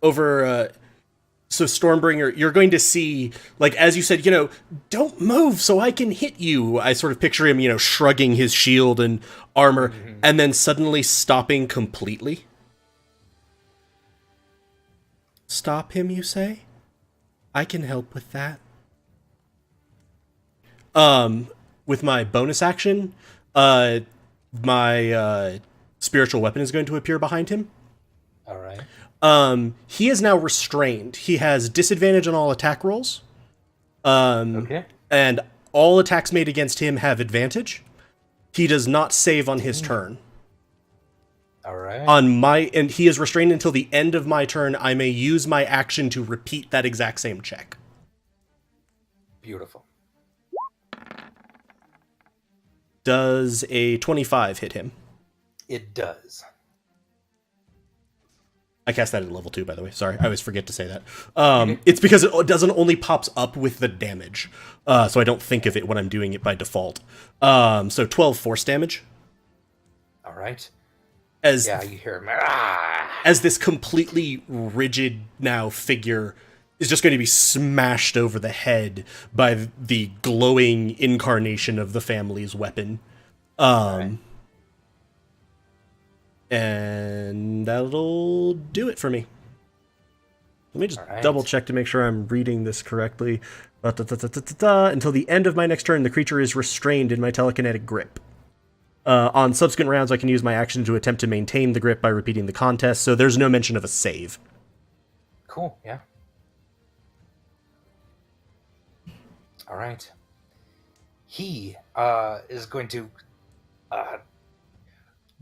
Over, so Stormbringer, you're going to see, like, as you said, don't move so I can hit you. I sort of picture him, shrugging his shield and armor, and then suddenly stopping completely. Stop him, you say? I can help with that. With my bonus action, my spiritual weapon is going to appear behind him. All right. He is now restrained. He has disadvantage on all attack rolls. Okay. And all attacks made against him have advantage. He does not save on his turn. All right. And he is restrained until the end of my turn. I may use my action to repeat that exact same check. Beautiful. Does a 25 hit him? It does. I cast that at level 2, by the way. Sorry, I always forget to say that. It's because it doesn't only pops up with the damage, so I don't think of it when I'm doing it by default. So 12 force damage. All right. As you hear him. Ah! As this completely rigid now figure is just going to be smashed over the head by the glowing incarnation of the family's weapon. Right. And that'll do it for me. Let me just Right. double check to make sure I'm reading this correctly. Until the end of my next turn, the creature is restrained in my telekinetic grip. On subsequent rounds, I can use my action to attempt to maintain the grip by repeating the contest, so there's no mention of a save. Cool, yeah. All right. He is going to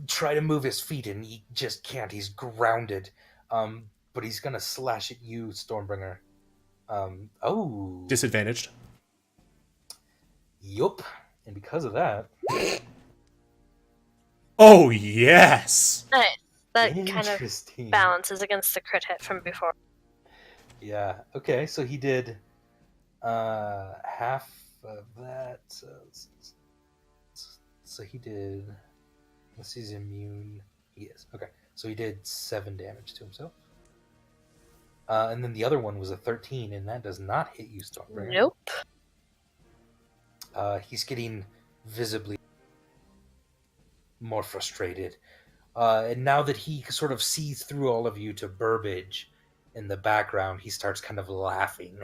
try to move his feet, and he just can't. He's grounded. But he's going to slash at you, Stormbringer. Disadvantaged. Yup. And because of that... Oh, yes! Nice. That kind of Interesting. balances against the crit hit from before. Yeah. Okay, so he did half of that. So he did... Unless he's immune. He is. Okay. So he did 7 damage to himself. And then the other one was a 13, and that does not hit you, Stormbringer. Nope. He's getting visibly more frustrated. And now that he sort of sees through all of you to Burbage in the background, he starts kind of laughing.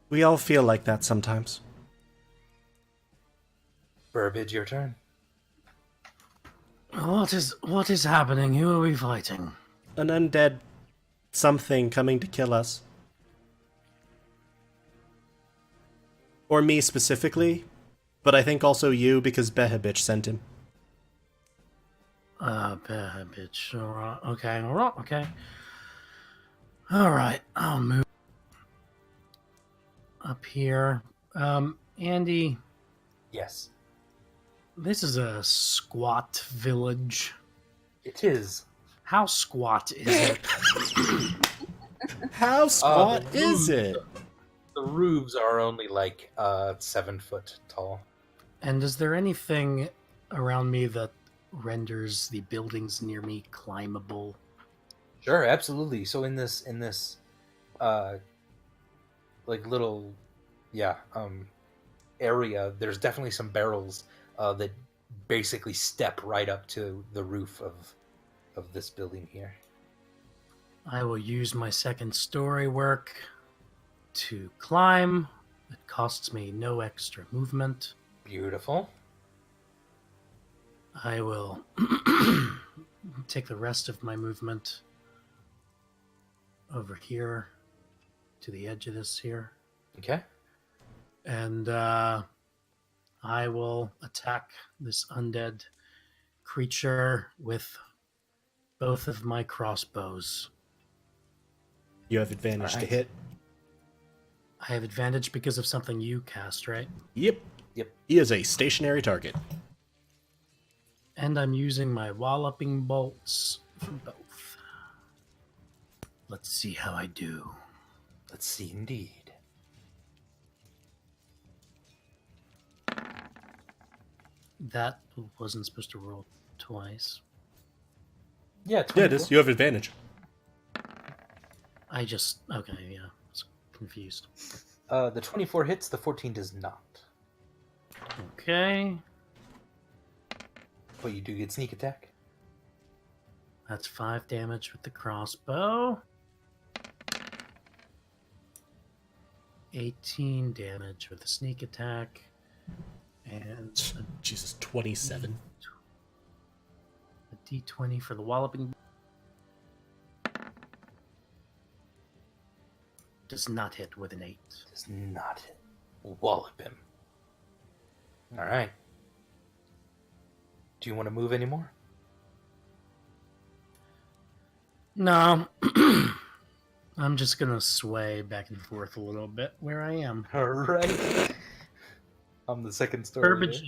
We all feel like that sometimes. Burbage, your turn. What is happening? Who are we fighting? An undead something coming to kill us. Or me specifically, but I think also you because Behabitch sent him. Bitch. Alright, okay. Alright, I'll move up here. Andy, Yes. this is a squat village. It is. How squat is it? How squat is it? The roofs are only like 7 foot tall. And is there anything around me that renders the buildings near me climbable? Sure, absolutely. So in this like little area, there's definitely some barrels that basically step right up to the roof of this building here. I will use my second story work to climb. It costs me no extra movement. Beautiful. I will take the rest of my movement over here to the edge of this here. Okay. And I will attack this undead creature with both of my crossbows. You have advantage to Alright. hit. I have advantage because of something you cast, right? Yep. He is a stationary target. And I'm using my walloping bolts for both. Let's see how I do. Let's see, indeed. That wasn't supposed to roll twice. Yeah, Yeah, it is. You have advantage. Okay, yeah. I was confused. The 24 hits, the 14 does not. Okay. But you do get sneak attack. That's 5 damage with the crossbow. 18 damage with a sneak attack. And Jesus, 27. a d20 for the walloping. Does not hit with an 8. Does not hit. Wallop him. All right. Do you want to move anymore? No. I'm just going to sway back and forth a little bit where I am. All right. I'm the second story. Burbage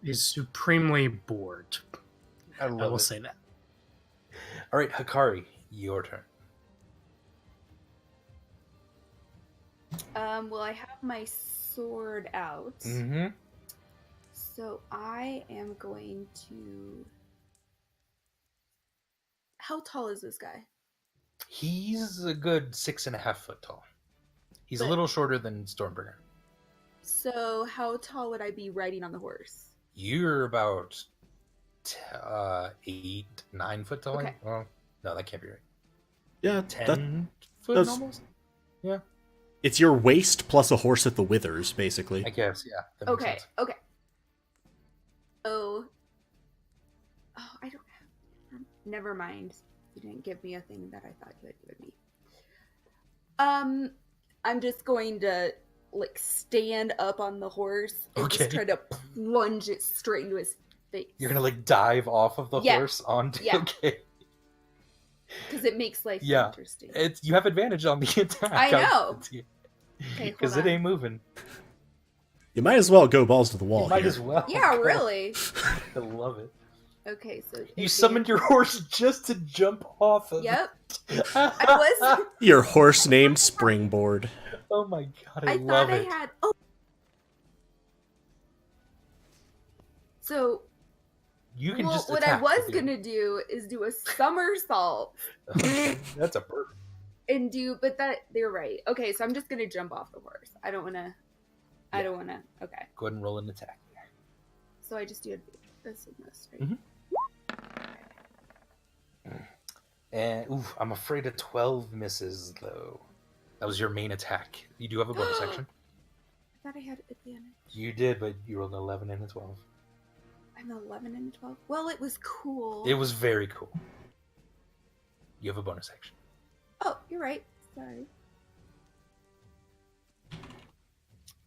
is supremely bored. I will it. say that. All right, Hikari, your turn. Well, I have my sword out. Mm-hmm. So I am going to... How tall is this guy? He's a good 6.5 foot tall. He's a But- little shorter than Stormbringer. So how tall would I be riding on the horse? You're about 8, 9 foot tall. Okay. Well, no, that can't be right. Yeah, 10 foot that's- almost? Yeah. it's your waist plus a horse at the withers, basically. I guess, yeah. That makes Okay, sense. okay. Oh, I don't have... Never mind. You didn't give me a thing that I thought you had given me. I'm just going to, like, stand up on the horse and Okay. just try to plunge it straight into his face. You're going to, like, dive off of the Yeah. horse onto... Yeah. Okay. Because it makes life Yeah. interesting. You have advantage on the attack. I know. Okay, Because hold it on. ain't moving. You might as well go balls to the You wall might here. as well. Yeah, Go. really. I love it. Okay, so... You summoned your horse just to jump off of Yep. it. I was... Your horse named Springboard. Oh my god, I I love thought I it. had... Oh. So... You can well, just what I attack was with your- gonna do is do a somersault That's a bird. and do, but that they're right. Okay, so I'm just gonna jump off the horse. I don't wanna. I Yeah. don't wanna. Okay, Go ahead and roll an attack. so I just do this and this, right? Mhm. And ooh, I'm afraid a 12 misses though. That was your main attack. You do have a bonus action. I thought I had advantage. You did, but you rolled an 11 and a 12. I'm 11 and 12. Well, it was cool. It was very cool. You have a bonus action. Oh, you're right. Sorry.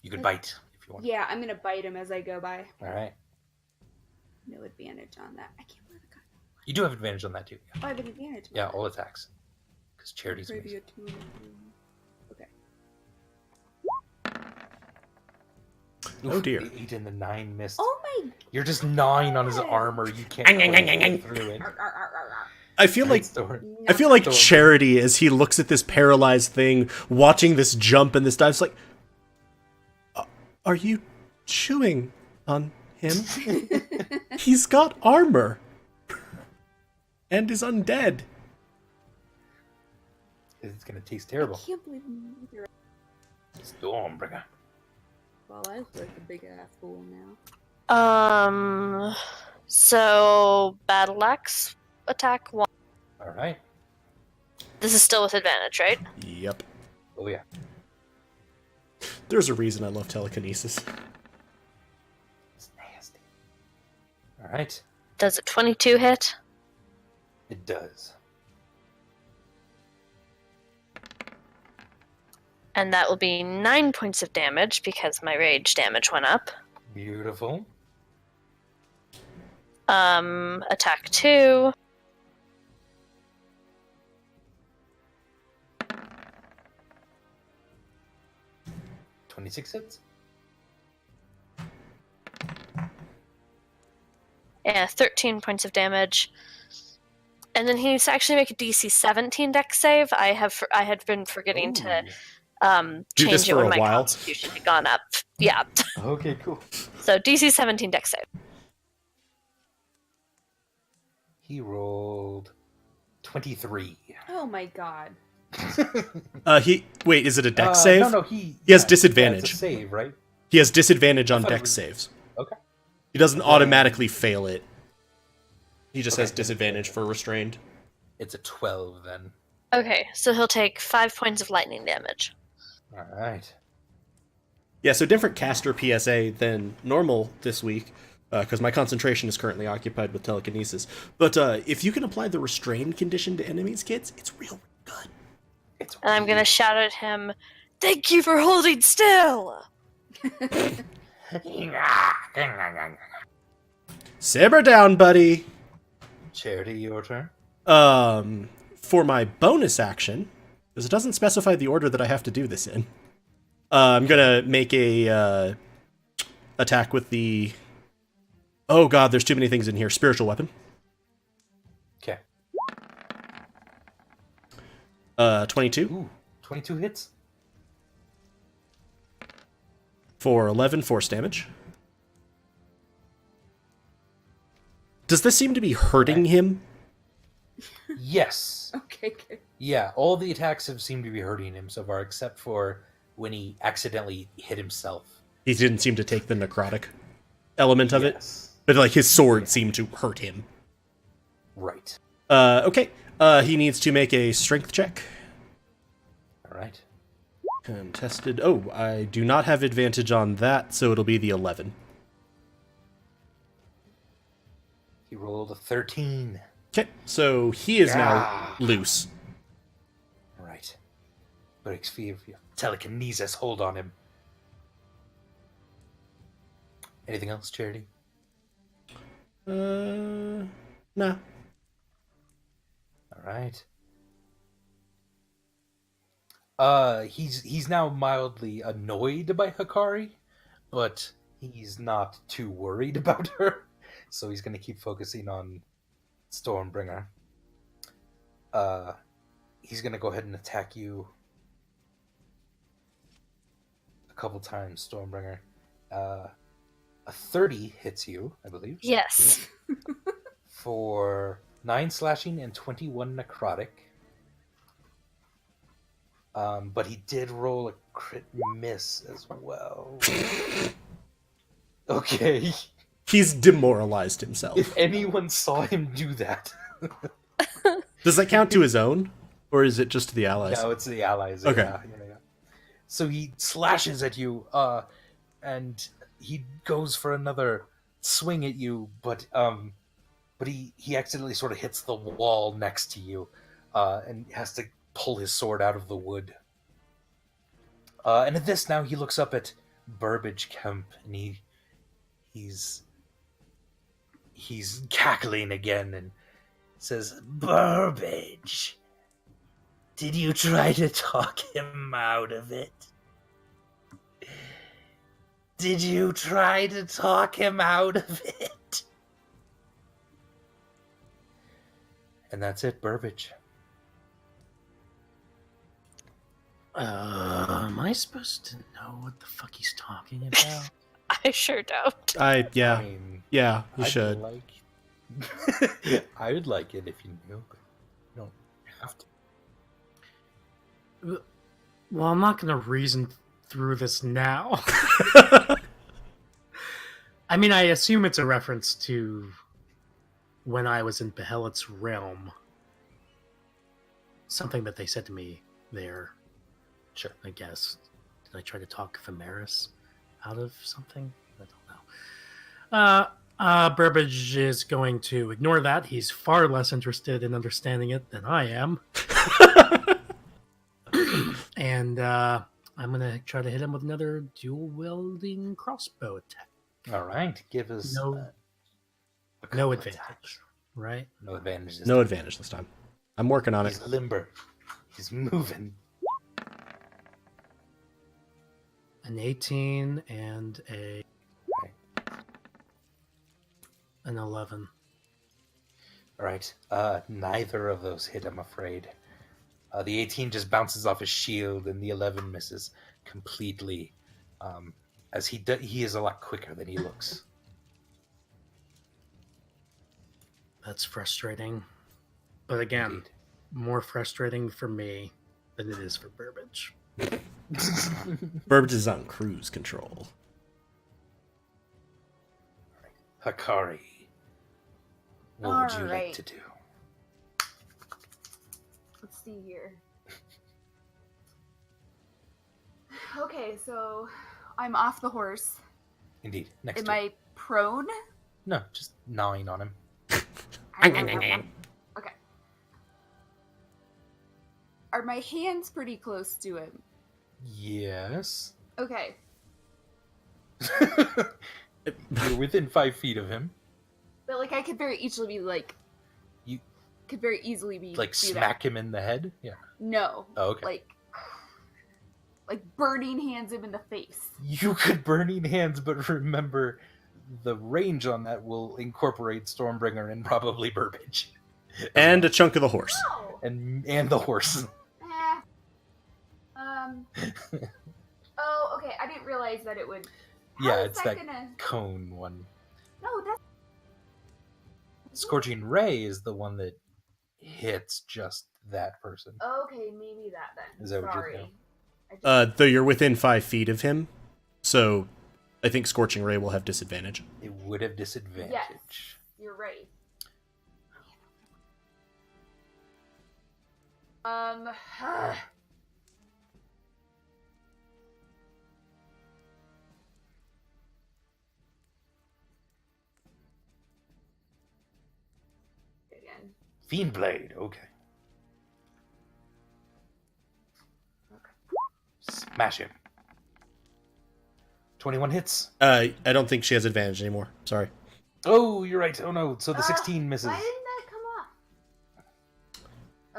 You could bite if you want. Yeah, I'm gonna bite him as I go by. All right. No advantage on that. I can't believe I got. You do have advantage on that too. Oh, I have an advantage. Yeah, all attacks. Because charity's Maybe amazing. a 2 and a 3. Okay. Oh dear. The 8 and the 9 missed. Oh my. You're just gnawing on his God. armor. You can't get through it. I feel like Storm. I feel like Storm. Charity, as he looks at this paralyzed thing, watching this jump and this dive, is like, are you chewing on him? He's got armor and is undead. It's gonna taste I terrible. can't believe neither. Stormbringer. Well, I look like a big ass fool now. So battle axe attack 1. All right. This is still with advantage, right? Yep. Oh yeah. There's a reason I love telekinesis. It's nasty. All right. Does a 22 hit? It does. And that will be 9 points of damage because my rage damage went up. Beautiful. Attack 2. $26 hits. Yeah, 13 points of damage. And then he needs to actually make a DC 17 dex save. I had been forgetting to Do this change it for when a my while. constitution had gone up. Yeah. Okay, cool. So DC 17 dex save. He rolled 23. Oh my god. Wait, is it a dex save? No, he has yeah, disadvantage. it's a save, right? He has disadvantage on I thought it dex was- saves. Okay. He doesn't automatically fail it. He just Okay. has disadvantage for restrained. It's a 12 then. Okay, so he'll take 5 points of lightning damage. All right. Yeah, so different caster PSA than normal this week, because my concentration is currently occupied with telekinesis. But if you can apply the restrained condition to enemies, kids, it's real good. And I'm gonna shout at him, "Thank you for holding still!" Simmer down, buddy. Charity, your turn. For my bonus action, because it doesn't specify the order that I have to do this in, I'm gonna make a attack with the. Oh god, there's too many things in here. Spiritual weapon. Okay. 22. Ooh, 22 hits. For 11 force damage. Does this seem to be hurting him? Yes. Okay, good. Yeah, all the attacks have seemed to be hurting him so far, except for when he accidentally hit himself. He didn't seem to take the necrotic element of it, Yes. but like his sword seemed to hurt him. Right. Okay. He needs to make a strength check. All right. Contested. Oh, I do not have advantage on that, so it'll be the 11. He rolled a 13. Okay, so he is now loose. Right. Breaks free of your telekinesis hold on him. Anything else, Charity? No. All right. He's now mildly annoyed by Hikari, but he's not too worried about her. So he's going to keep focusing on Stormbringer. He's going to go ahead and attack you a couple times, Stormbringer. A 30 hits you, I believe. Yes. For 9 slashing and 21 necrotic. But he did roll a crit miss as well. Okay. He's demoralized himself. If anyone saw him do that. Does that count to his own? Or is it just to the allies? No, it's the allies. Okay. Yeah. So he slashes at you, and he goes for another swing at you, but he accidentally sort of hits the wall next to you, and has to pull his sword out of the wood. And at this now he looks up at Burbage Kemp, and he's cackling again and says, "Burbage, did you try to talk him out of it? Did you try to talk him out of it?" And that's it, Burbage. Am I supposed to know what the fuck he's talking about? I sure don't. I mean, Yeah, you I'd should. I would like it if you knew, but you don't have to. Well, I'm not going to reason through this now. I mean, I assume it's a reference to when I was in Behelit's realm. Something that they said to me there. Sure. I guess. Did I try to talk Vimeris out of something? I don't know. Burbage is going to ignore that. He's far less interested in understanding it than I am. And I'm going to try to hit him with another dual-wielding crossbow attack. All right, give us No a couple advantage, attacks. right? No advantage. This No time. advantage this time. I'm working on it. He's limber. He's moving. An 18 and an 11. All right. Neither of those hit, I'm afraid. The 18 just bounces off his shield, and the 11 misses completely. As he is a lot quicker than he looks. That's frustrating. But again, Indeed. more frustrating for me than it is for Burbage. Burbage is on cruise control. Hikari, what would you like Alright. to do? Let's see here. Okay, so I'm off the horse. Indeed. Next Am to I prone? No, just gnawing on him. Okay. Are my hands pretty close to him? Yes. Okay. You're within 5 feet of him. But like I could very easily be like You could very easily be like do smack that. him in the head? Yeah. No. Oh, okay. Like burning hands him in the face. You could burning hands, but remember the range on that will incorporate Stormbringer and probably Burbage. And a chunk of the horse. No. And the horse. Oh, okay. I didn't realize that it would. Yeah, How is it's that gonna... cone one. No, that's. Scorching Ray is the one that hits just that person. Okay, maybe that then. Is that what Sorry. you're thinking? Though you're within 5 feet of him, so I think Scorching Ray will have disadvantage. It would have disadvantage. Yes, you're right. Again. Fiendblade, okay. Smash him. 21 hits. I don't think she has advantage anymore. Sorry. Oh, you're right. Oh no, so the 16 misses. Why didn't that come off?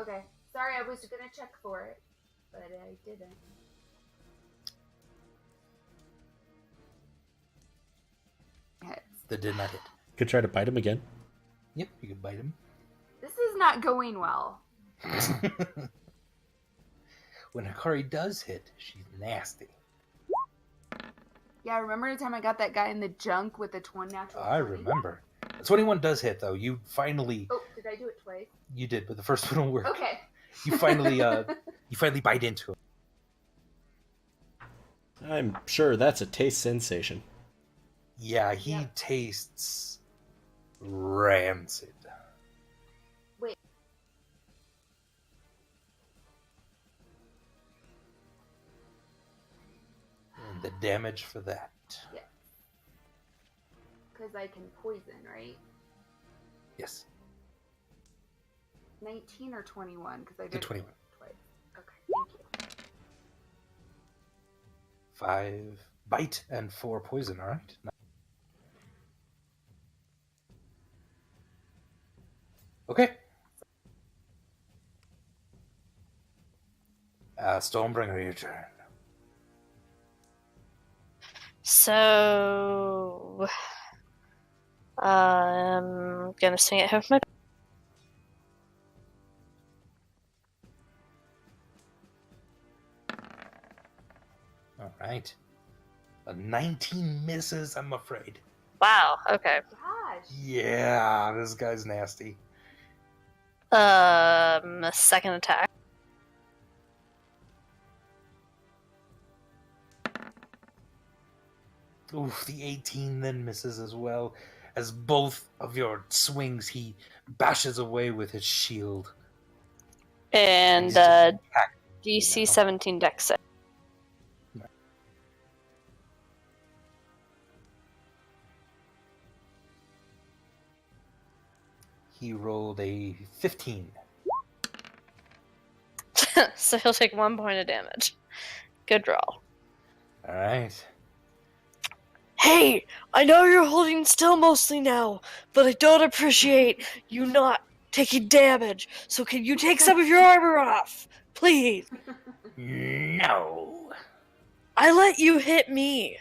Okay, sorry, I was gonna check for it, but I didn't. Hits. That did not hit. Could try to bite him again. Yep, you can bite him. This is not going well. When Hikari does hit, she's nasty. Yeah, remember the time I got that guy in the junk with the natural 20? I remember. 21 does hit, though. You finally... Oh, did I do it twice? You did, but the first one will work. Okay. You finally bite into him. I'm sure that's a taste sensation. Yeah, he tastes rancid. Wait. And the damage for that. Yeah. Because I can poison, right? Yes. 19 or 21? Because I did The 21. twice. Okay, thank you. 5 bite and 4 poison, alright? Okay. Stormbringer, your turn. So, I'm gonna swing at him with my. Alright. A 19 misses, I'm afraid. Wow. Okay. Gosh. Yeah, this guy's nasty. A second attack. Oof, the 18 then misses as well. As both of your swings, he bashes away with his shield. And He's just attacking DC now. 17 dex save. He rolled a 15. So he'll take 1 point of damage. Good roll. Alright. Hey, I know you're holding still mostly now, but I don't appreciate you not taking damage. So can you take some of your armor off? Please. No. I let you hit me.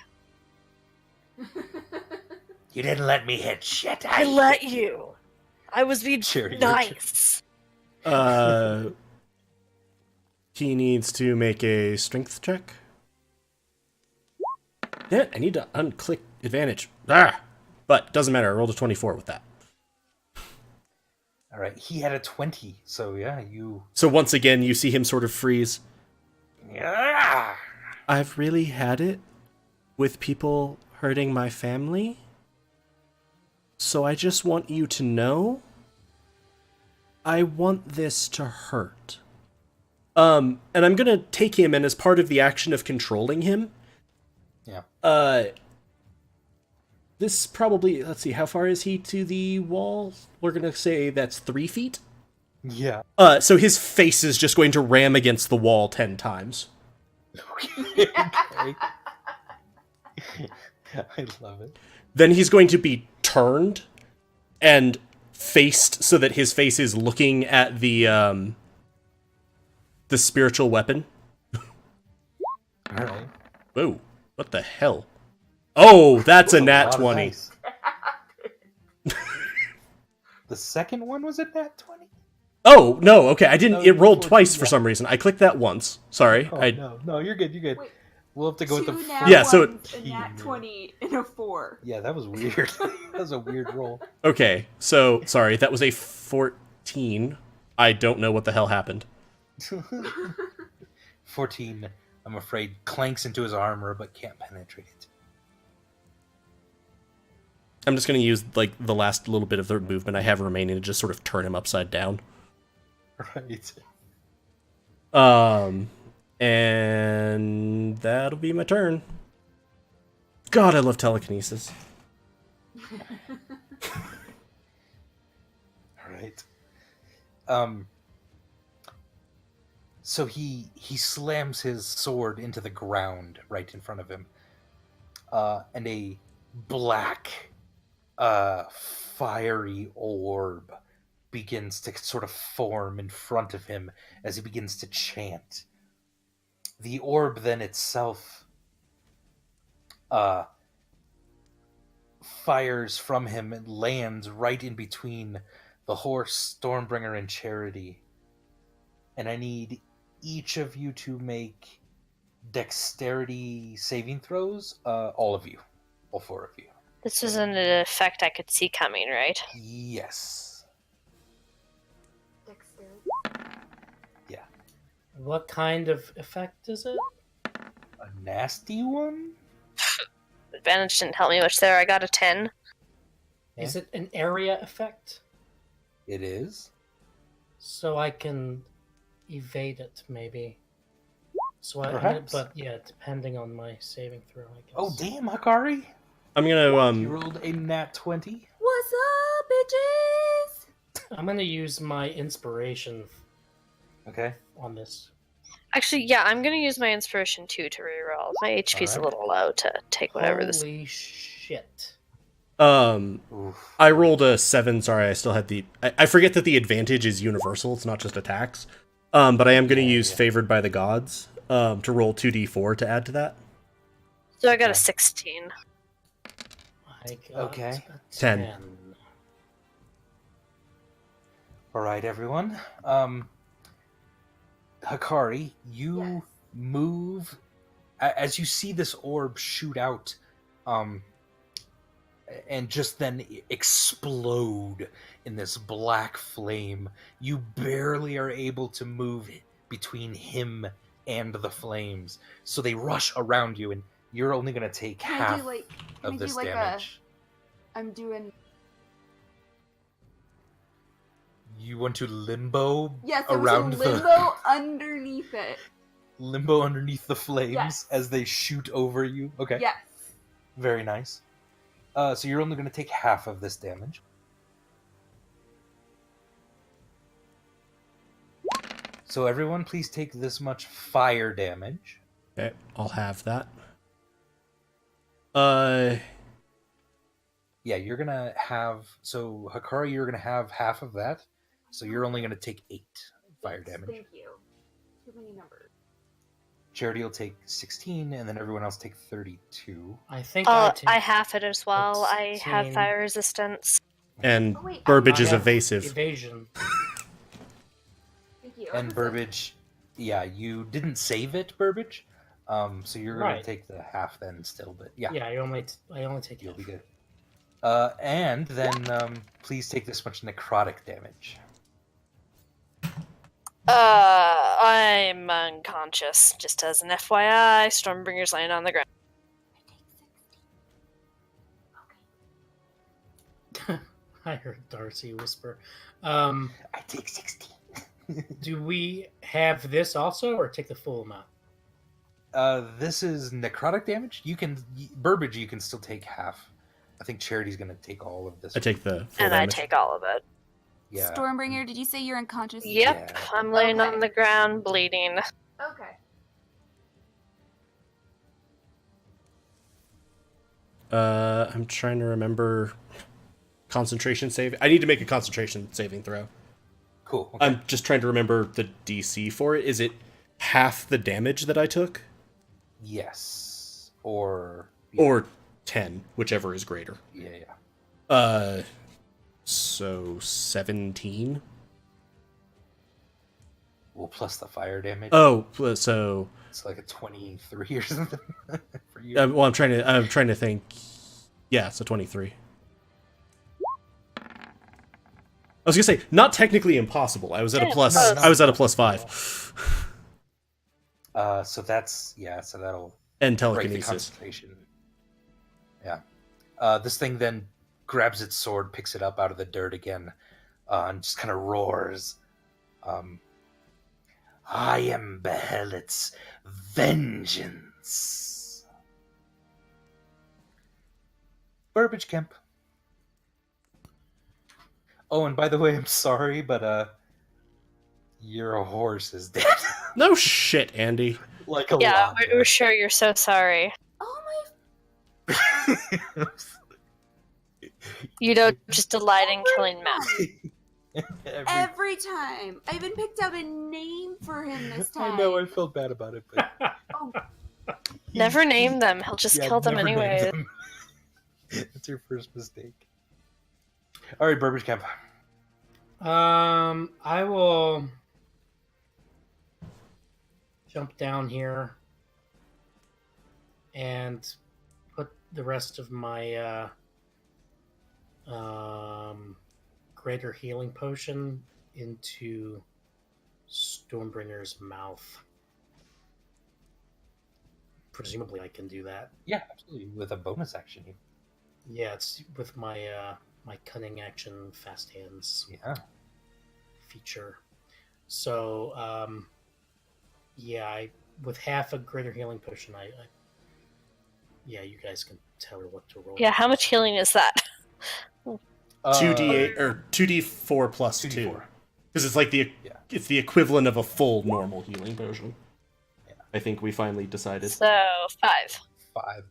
You didn't let me hit shit. I let you. I was being Sure, nice. He needs to make a strength check. Yeah, I need to unclick advantage. But doesn't matter. I rolled a 24 with that. Alright, he had a 20, so yeah, you... So once again, you see him sort of freeze. Ah! I've really had it with people hurting my family. So I just want you to know I want this to hurt. And I'm gonna take him, and as part of the action of controlling him, Yeah. This probably, let's see, how far is he to the wall? We're gonna say that's 3 feet. Yeah. So his face is just going to ram against the wall 10 times. Okay. I love it. Then he's going to be turned and faced so that his face is looking at the spiritual weapon. All right. Whoa, what the hell? Oh, that's a nat lot of 20. dice. The second one was a nat 20? Oh, no, okay, I didn't. Oh, It rolled 14, twice for yeah. some reason. I clicked that once. Sorry. Oh, I no, you're good, you're good. Wait, We'll have to go with the Two full- nat Yeah, so ones, a nat 20, and a 4. Yeah, that was weird. That was a weird roll. Okay, so, sorry, that was a 14. I don't know what the hell happened. 14, I'm afraid, clanks into his armor but can't penetrate it. I'm just going to use, like, the last little bit of the movement I have remaining to just sort of turn him upside down. Right. And that'll be my turn. God, I love telekinesis. Right. So he slams his sword into the ground right in front of him. And a black fiery orb begins to sort of form in front of him as he begins to chant. The orb then itself fires from him and lands right in between the horse, Stormbringer, and Charity. And I need each of you to make dexterity saving throws. All of you. All 4 of you. This isn't an effect I could see coming, right? Yes. Dexterity. Yeah. What kind of effect is it? A nasty one? Advantage didn't help me much there. I got a 10. Yeah. Is it an area effect? It is. So I can evade it, maybe. So Perhaps. but yeah, depending on my saving throw, I guess. Oh, damn, Hakari. I'm You gonna, rolled a nat 20. What's up, bitches? I'm gonna use my inspiration Okay. on this. Actually, yeah, I'm gonna use my inspiration too to reroll. My HP's a Alright. little low to take whatever this. Holy shit. Oof. I rolled a 7, sorry, I still had the... I forget that the advantage is universal, it's not just attacks. But I am gonna use Favored by the Gods, to roll 2d4 to add to that. So I got a 16. I got Okay. a 10. 10. All right, everyone. Hakari, you Yes. move as you see this orb shoot out, and just then explode in this black flame. You barely are able to move between him and the flames, so they rush around you, and you're only going to take Can I half do like? Can I of do this like damage. I'm doing. You want to limbo Yes, I'm around doing limbo underneath it. limbo underneath the flames Yes. as they shoot over you. Okay. Yes. Very nice. So you're only going to take half of this damage. So everyone, please take this much fire damage. Okay, I'll have that. Yeah, you're going to have... So, Hakari, you're going to have half of that. So you're only going to take 8 fire Yes, damage. Thank you. Too many numbers. Charity will take 16, and then everyone else take 32. I think I take I half it as well. I have 16. fire resistance. And Oh, wait, Burbage I is have evasive. evasion. Thank you. And Burbage, yeah, you didn't save it, Burbage. So you're going Right. to take the half then still, but yeah. Yeah, I only take You'll half. be good. And then please take this much necrotic damage. I'm unconscious. Just as an FYI, Stormbringer's laying on the ground. I heard Darcy whisper. I take 16. Do we have this also, or take the full amount? This is necrotic damage. Burbage. You can still take half. I think Charity's gonna take all of this. I take the full And I damage. take all of it. Yeah. Stormbringer, did you say you're unconscious? Yep, Yeah. I'm laying Okay. on the ground bleeding. Okay. I'm trying to remember concentration save. I need to make a concentration saving throw. Cool. Okay. I'm just trying to remember the DC for it. Is it half the damage that I took? Yes. Or 10, whichever is greater. yeah. So 17? Well, plus the fire damage. Oh, so It's like a 23 or something for you. well, I'm trying to think. Yeah, so 23. I was gonna say not technically impossible. I was at a Yeah, plus. close. I was at a +5. So that's so that'll And break the telekinesis. concentration. Yeah. This thing then grabs its sword, picks it up out of the dirt again, and just kind of roars. I am Behelit's vengeance. Burbage Kemp. Oh, and by the way, I'm sorry, but your horse is dead. No shit, Andy. Like a Yeah, lot. we're sure you're so sorry. Oh You don't just delight in killing Matt. Every time. I even picked out a name for him this time. I know, I felt bad about it, but Oh, Never name them. He'll just kill them never name anyway. them. That's your first mistake. All right, Burbage Camp. I will jump down here and put the rest of my greater healing potion into Stormbringer's mouth. Presumably, I can do that. Yeah, absolutely, with a bonus action. Yeah, it's with my my cunning action, fast hands Yeah. feature. So, yeah, with half a greater healing potion, yeah, you guys can tell her what to roll. Yeah, how much healing is that? 2d8 or 2d4 plus 2. 2d4. Because it's like it's the equivalent of a full normal healing potion. Yeah. I think we finally decided. So, 5. 5.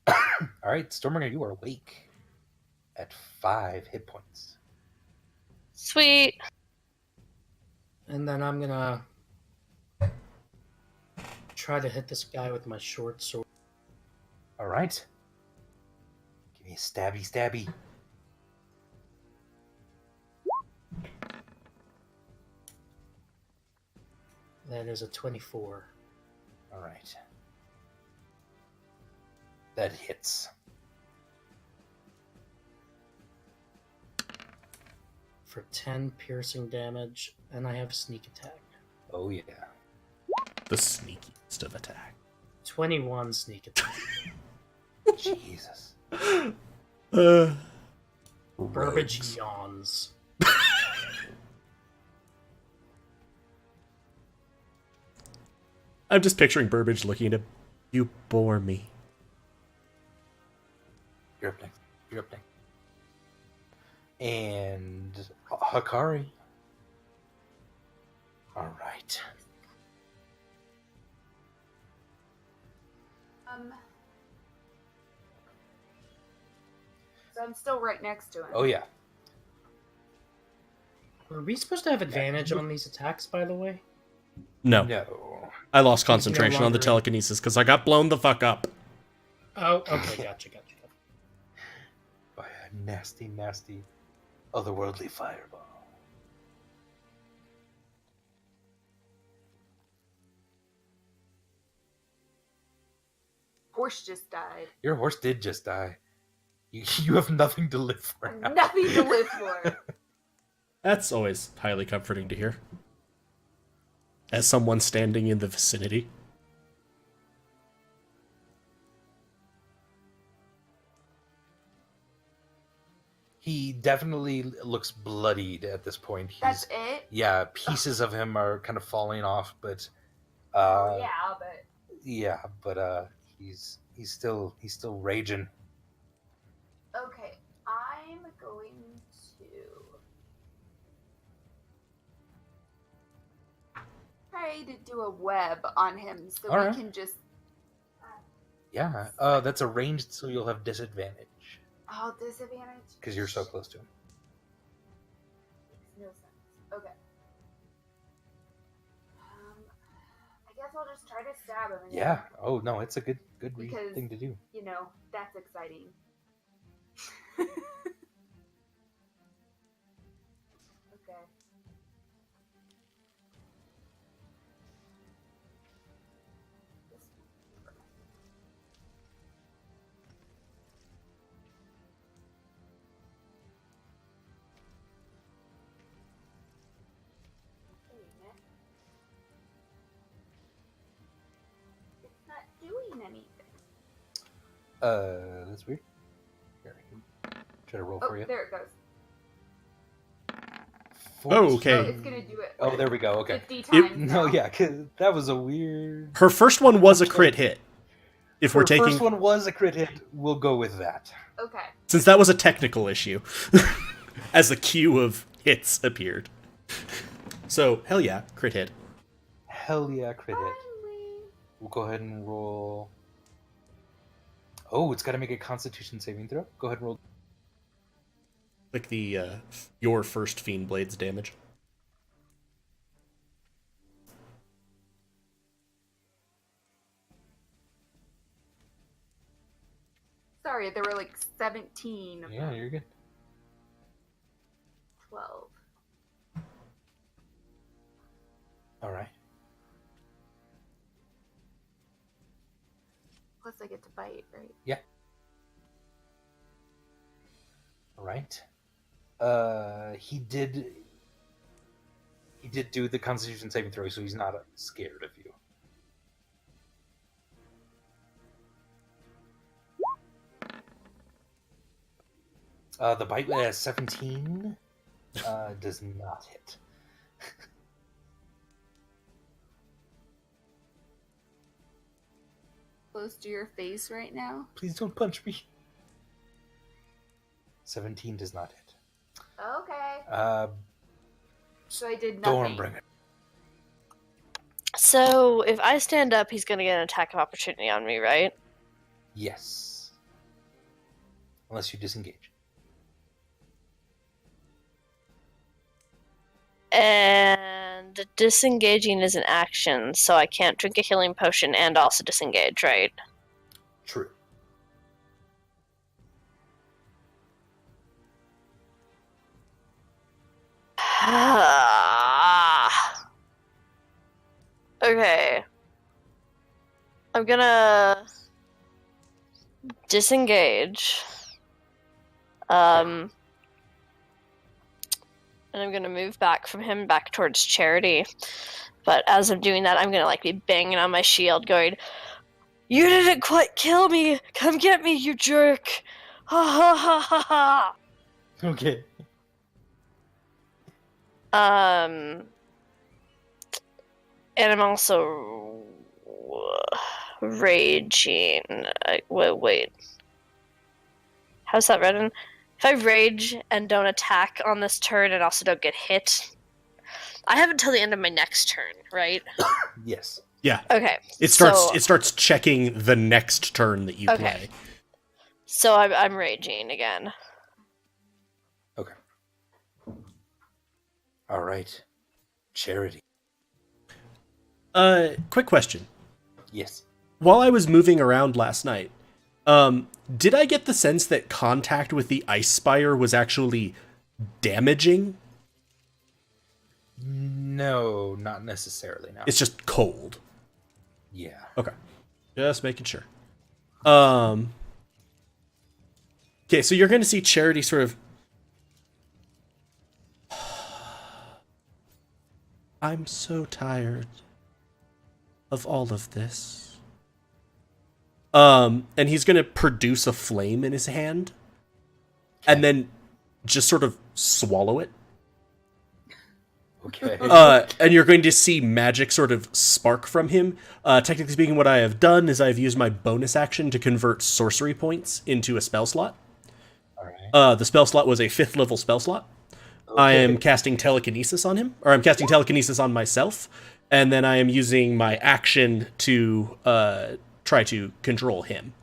All right, Stormbringer, you are awake at 5 hit points. Sweet. And then I'm gonna try to hit this guy with my short sword. All right. Give me a stabby. That is a 24. All right. That hits. For 10 piercing damage, and I have sneak attack. Oh, yeah. The sneakiest of attack. 21 sneak attack. Jesus. Burbage yawns. I'm just picturing Burbage looking at him. You bore me. You're up next. And Hakari. All right. So I'm still right next to him. Oh, yeah. Were we supposed to have advantage on these attacks, by the way? No. No. I lost concentration on the longer- telekinesis because I got blown the fuck up. Oh, okay, gotcha. By a nasty, otherworldly fireball. Horse just died. Your horse did just die. You have nothing to live for now. Nothing to live for. That's always highly comforting to hear. As someone standing in the vicinity. He definitely looks bloodied at this point. That's it? Yeah, pieces of him are kind of falling off, but Oh, yeah, but Yeah, but he's still raging. Okay, I'm going to try to do a web on him so All we right. can just. Yeah, that's arranged, so you'll have disadvantage Oh, disadvantage? because you're so close to him. Makes no sense. Okay. I guess I'll just try to stab him. Yeah. Oh no, it's a good Because- thing to do. You know, that's exciting. Okay. It's not doing anything. That's weird. Here, I can try to roll Oh, for you. there it goes. Oh, okay. Oh, it's gonna do it. Oh, there we go. Okay. 50 times. No, now. yeah, 'cause that was a weird. Her first one was a crit hit. If Her we're taking, first one was a crit hit. We'll go with that. Okay. since that was a technical issue, as a queue of hits appeared. So hell yeah, crit hit. Hell yeah, crit hit. Finally. We'll go ahead and roll. Oh, it's got to make a Constitution saving throw. Go ahead and roll. Like the your first Fiend Blade's damage. Sorry, there were like 17 of Yeah, them. you're good. 12. All right. Plus I get to bite, right? Yeah. All right. He did do the Constitution saving throw, so he's not scared of you. The bite 17 does not hit. Close to your face right now. Please don't punch me. 17 does not hit. Okay. So I did nothing. Stormbringer. So if I stand up, he's gonna get an attack of opportunity on me, right? Yes. Unless you disengage. And disengaging is an action, so I can't drink a healing potion and also disengage, right? True. Okay. I'm gonna disengage. And I'm gonna move back from him back towards Charity. But as I'm doing that, I'm gonna like be banging on my shield, going, "You didn't quite kill me! Come get me, you jerk! Ha ha ha ha ha!" Okay. And I'm also raging. Wait. How's that written? If I rage and don't attack on this turn and also don't get hit, I have until the end of my next turn, right? Yes. Yeah. Okay. It starts checking the next turn that you Okay. play. So I'm raging again. Okay. All right. Charity. Quick question. Yes. While I was moving around last night, did I get the sense that contact with the ice spire was actually damaging? No, not necessarily. No. It's just cold. Yeah. Okay. Just making sure. Okay, so you're going to see Charity sort of... I'm so tired of all of this. And he's going to produce a flame in his hand and then just sort of swallow it. Okay. And you're going to see magic sort of spark from him. Technically speaking, what I have done is I've used my bonus action to convert sorcery points into a spell slot. All right. The spell slot was a 5th level spell slot. I am casting telekinesis on him, or I'm casting telekinesis on myself, and then I am using my action to try to control him.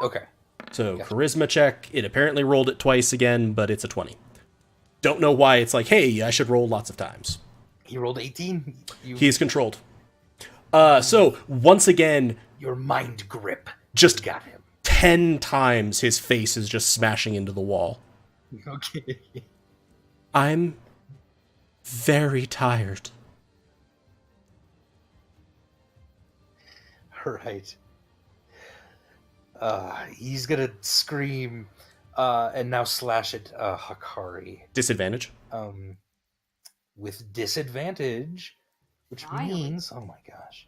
Okay. So Gotcha. charisma check. It apparently rolled it twice again, but it's a 20. Don't know why it's like, hey, I should roll lots of times. He rolled 18. He's controlled. So once again, Your mind grip just got him. 10 times his face is just smashing into the wall. Okay. I'm very tired. All right. He's gonna scream, and now slash at Hakari. Disadvantage. With disadvantage, which Finally. means, oh my gosh,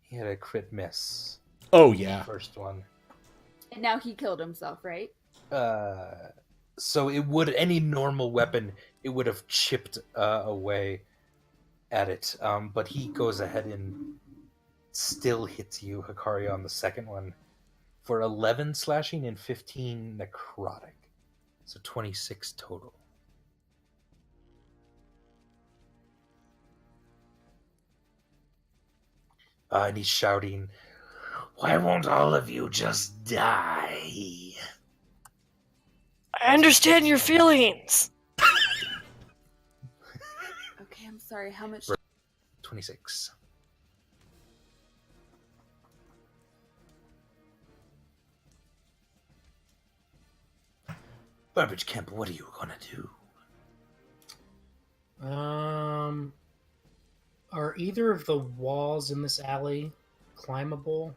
he had a crit miss. Oh, yeah. First one. And now he killed himself, right? So it would, any normal weapon, it would have chipped away at it. But he goes ahead and still hits you, Hakari, on the second one for 11 slashing and 15 necrotic. So 26 total. And he's shouting, Why won't all of you just die? I understand your feelings. Okay, I'm sorry. How much? 26. Burbage Kemp, what are you gonna do? Are either of the walls in this alley climbable?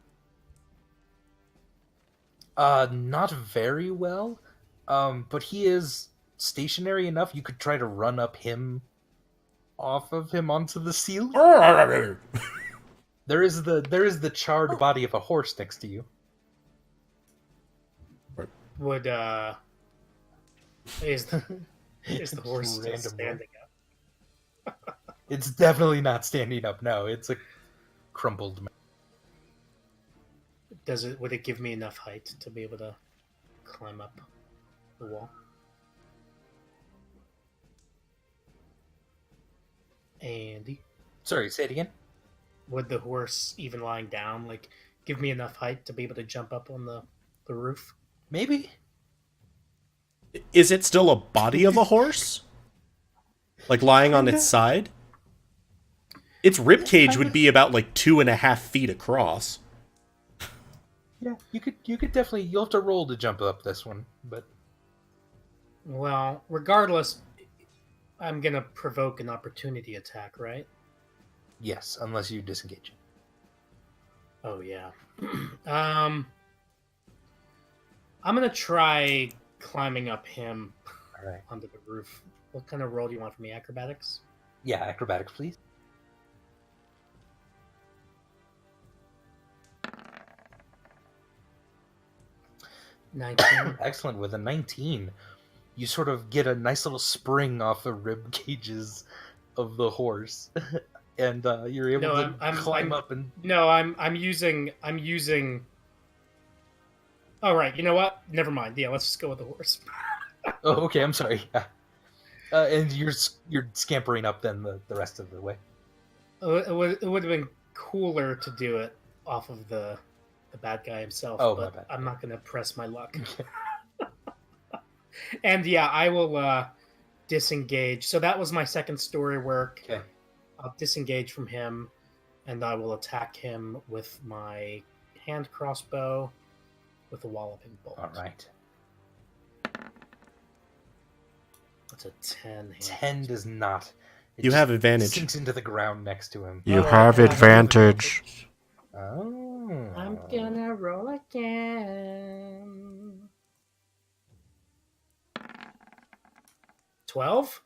Not very well. But he is stationary enough. You could try to run up him, off of him onto the ceiling. There is the charred body of a horse next to you. Would is the horse still Random standing up? It's definitely not standing up. No, it's a crumpled. Would it give me enough height to be able to climb up the wall? Andy, Sorry, say it again. would the horse, even lying down, give me enough height to be able to jump up on the roof? Maybe. Is it still a body of a horse? Like lying on its side? Its ribcage would be about 2.5 feet across. Yeah, you could definitely. You'll have to roll to jump up this one, but Well, regardless, I'm gonna provoke an opportunity attack, right? yes, unless you disengage. Oh yeah. I'm gonna try climbing up him All right. onto the roof. What kind of roll do you want from me? Acrobatics? Yeah, acrobatics, please. Excellent. With a 19, you sort of get a nice little spring off the rib cages of the horse, and you're able to climb up and. No, I'm using. Oh right, you know what? Never mind. Yeah, let's just go with the horse. Oh, okay. I'm sorry. And you're scampering up then the rest of the way. It would have been cooler to do it off of the bad guy himself. Oh, but my bad. I'm not going to press my luck. And yeah, I will disengage. So that was my second story work. Okay. I'll disengage from him, and I will attack him with my hand crossbow with a walloping bolt. All right. That's a 10. 10 does not. It You just have advantage. Sinks into the ground next to him. You Oh, have I advantage. Oh. I'm gonna roll again. 12?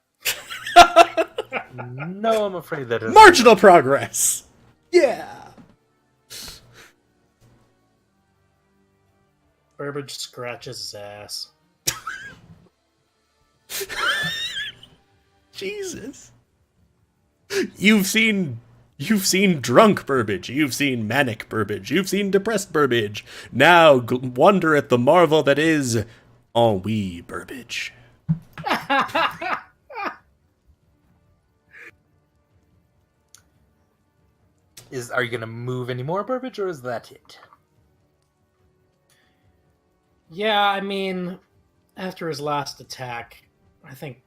No, I'm afraid that is Marginal progress. Yeah. Burbage scratches his ass. Jesus. You've seen drunk Burbage, you've seen manic Burbage, you've seen depressed Burbage. Now wonder at the marvel that is ennui Burbage. Are you gonna move any more, Burbage, or is that it? Yeah, I mean, after his last attack, I think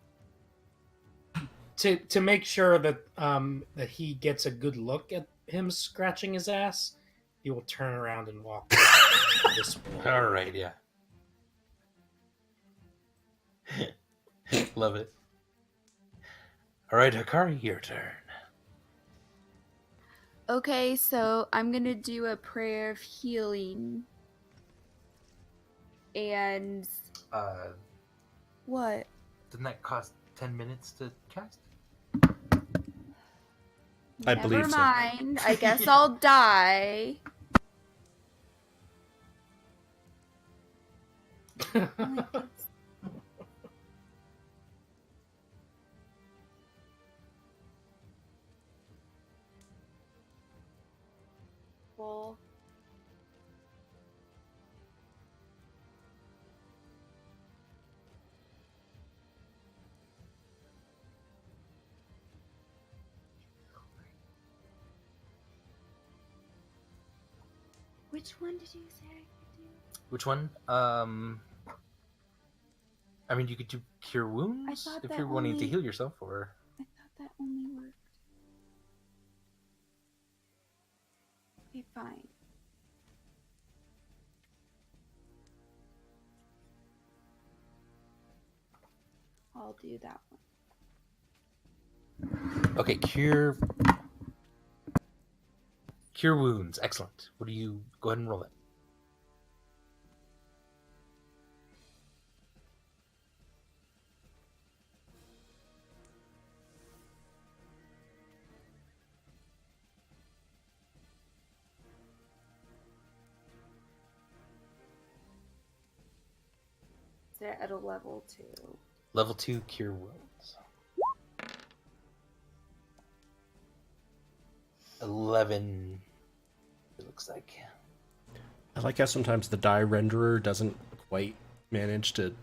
to make sure that that he gets a good look at him scratching his ass, he will turn around and walk this way. All right, yeah. Love it. All right, Hikari, your turn. Okay, so I'm gonna do a prayer of healing. And what? Didn't that cost 10 minutes to cast? I believe Never so. mind. I guess I'll die. Well, which one did you say I could do? Which one? I mean, you could do Cure Wounds if you're wanting to heal yourself, or... I thought that only worked. Okay, fine. I'll do that one. Okay, Cure Wounds. Excellent. What do you... Go ahead and roll it. They're at a level 2. Level 2 Cure Wounds. 11, it looks like. I like how sometimes the die renderer doesn't quite manage to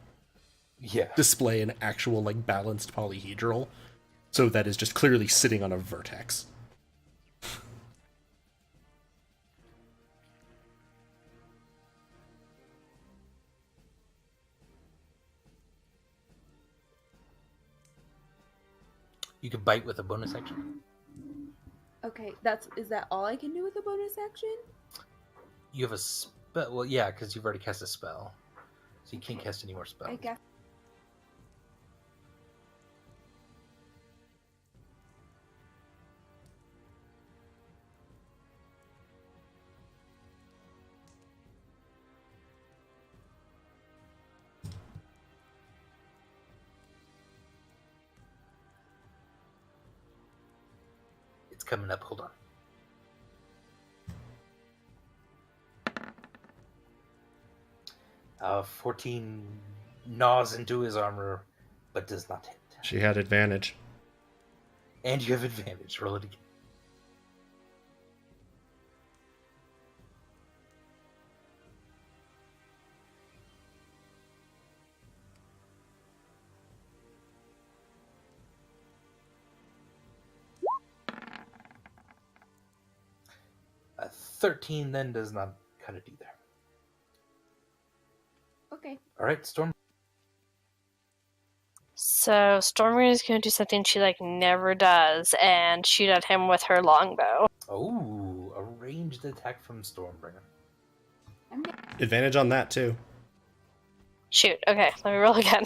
Yeah. display an actual, like, balanced polyhedral, so that is just clearly sitting on a vertex. You can bite with a bonus action. Okay, is that all I can do with a bonus action? You have a spell. Well, yeah, because you've already cast a spell. So you can't cast any more spells. I guess. It's coming up. Hold on. Uh, 14 gnaws into his armor, but does not hit. She had advantage. And you have advantage. Roll it again. A 13 then does not cut it either. Okay. All right, Storm. So Stormbringer is going to do something she like never does and shoot at him with her longbow. Oh, a ranged attack from Stormbringer. Advantage on that, too. Shoot. Okay, let me roll again.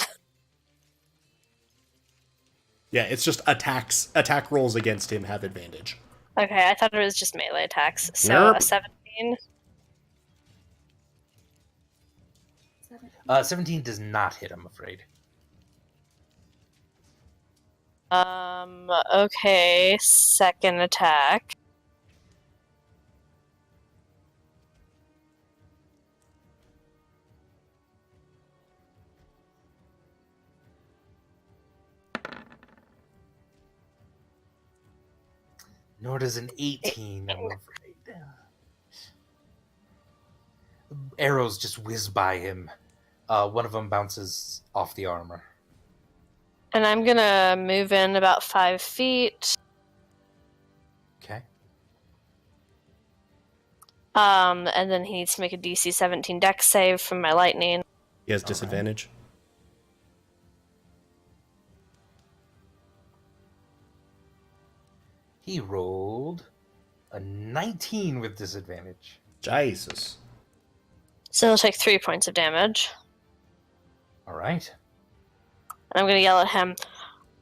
Yeah, it's just attack rolls against him have advantage. Okay, I thought it was just melee attacks. So Nope. a 17. 17 does not hit, I'm afraid. Okay, second attack. Nor does an 18, I'm afraid. Arrows just whiz by him. One of them bounces off the armor. And I'm gonna move in about 5 feet. Okay. And then he needs to make a DC 17 dex save from my lightning. He has disadvantage. He rolled a 19 with disadvantage. Jesus. So he'll take 3 points of damage. All right. And I'm gonna yell at him,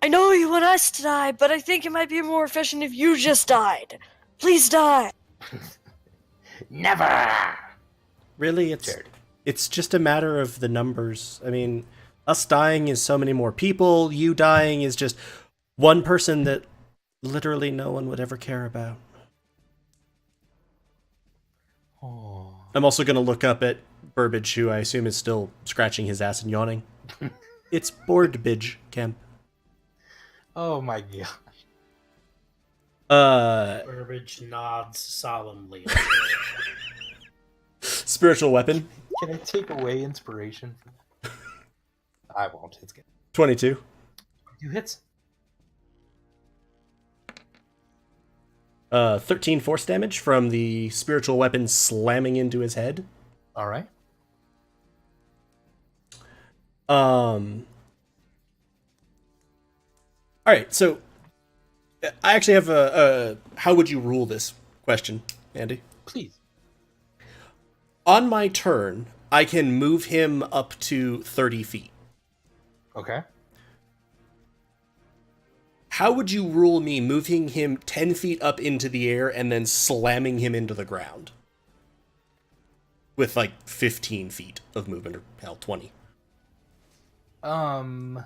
I know you want us to die, but I think it might be more efficient if you just died. Please die. Never! Really, it's just a matter of the numbers. I mean, us dying is so many more people. You dying is just one person that literally no one would ever care about. Oh. I'm also going to look up at Burbage, who I assume is still scratching his ass and yawning. It's Boardbidge, Kemp. Oh my god. Burbage nods solemnly. Spiritual weapon. Can I take away inspiration from that? I won't. It's good. 22. 2 hits. 13 force damage from the spiritual weapon slamming into his head. All right. All right, so I actually have a how would you rule this question, Andy? Please. On my turn, I can move him up to 30 feet. Okay. How would you rule me moving him 10 feet up into the air and then slamming him into the ground? With like 15 feet of movement, or hell, 20. Do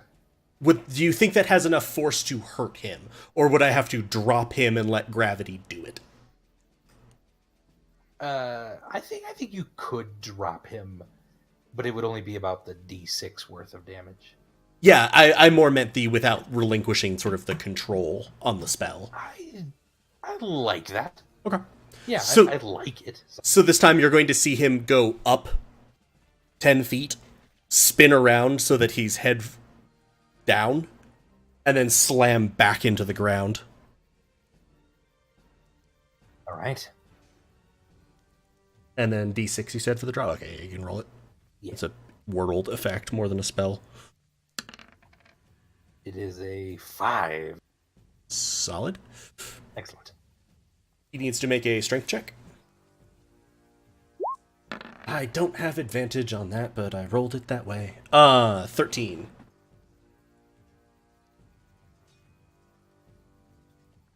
you think that has enough force to hurt him? Or would I have to drop him and let gravity do it? I think you could drop him, but it would only be about the D6 worth of damage. Yeah, I more meant the without relinquishing sort of the control on the spell. I like that. Okay. Yeah, So- I like it. So this time you're going to see him go up 10 feet, spin around so that he's head down, and then slam back into the ground. All right. And then D6 you said for the draw. Okay, you can roll it. Yeah. It's a world effect more than a spell. It is a 5. Solid. Excellent. He needs to make a strength check. I don't have advantage on that, but I rolled it that way. 13.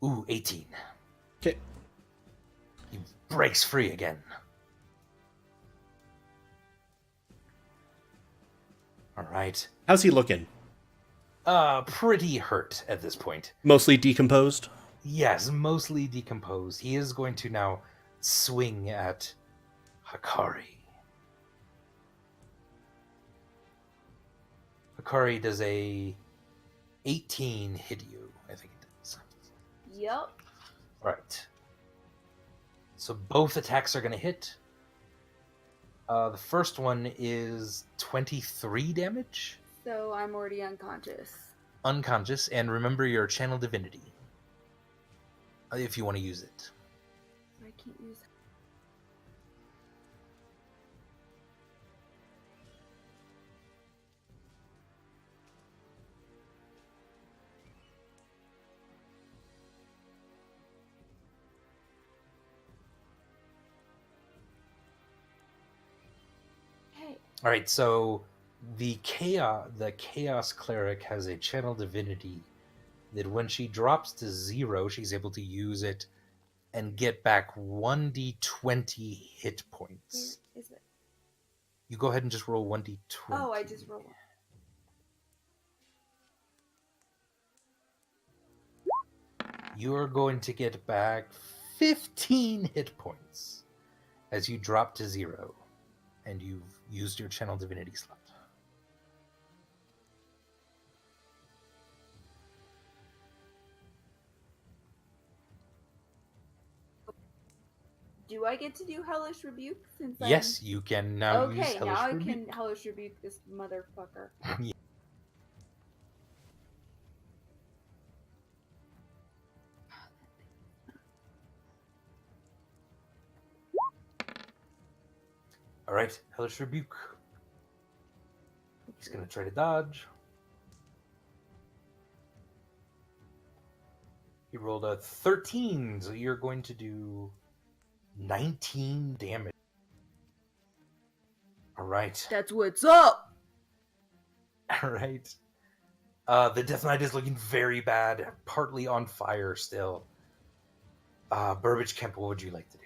Ooh, 18. Okay. He breaks free again. All right. How's he looking? Pretty hurt at this point. Mostly decomposed? Yes, mostly decomposed. He is going to now swing at Hikari. Hikari does a 18 hit you, I think it does. Yep. Right. So both attacks are going to hit. The first one is 23 damage. So I'm already unconscious. Unconscious, and remember your channel divinity. If you want to use it. I can't use it. Hey. All right, so the chaos cleric has a channel divinity that when she drops to 0, she's able to use it and get back 1d20 hit points. Where is it? You go ahead and just roll 1d20. Oh, I just rolled one. You're going to get back 15 hit points as you drop to 0, and you've used your channel divinity slot. do I get to do Hellish Rebuke since Yes, you can now use Okay, Hellish now I Rebuke. can Hellish Rebuke this motherfucker. All right, Hellish Rebuke. He's going to try to dodge. He rolled a 13, so you're going to do 19 damage. All right. That's what's up! All right. The Death Knight is looking very bad, partly on fire still. Burbage Kemp, what would you like to do?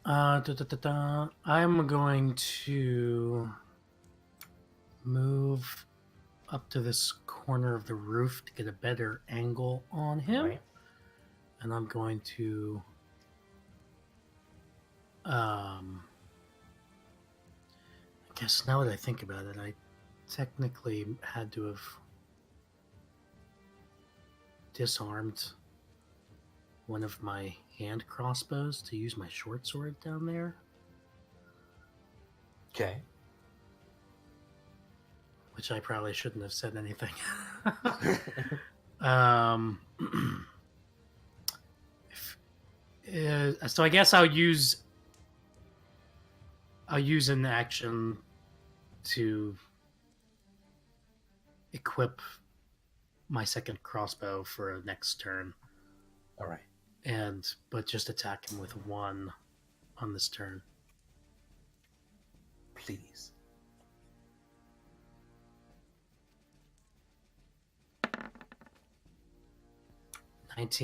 I'm going to move up to this corner of the roof to get a better angle on him. Right. And I'm going to I guess now that I think about it, I technically had to have disarmed one of my hand crossbows to use my short sword down there. Okay. Which I probably shouldn't have said anything. So I guess I'll use an action to equip my second crossbow for a next turn. All right. But just attack him with one on this turn. Please.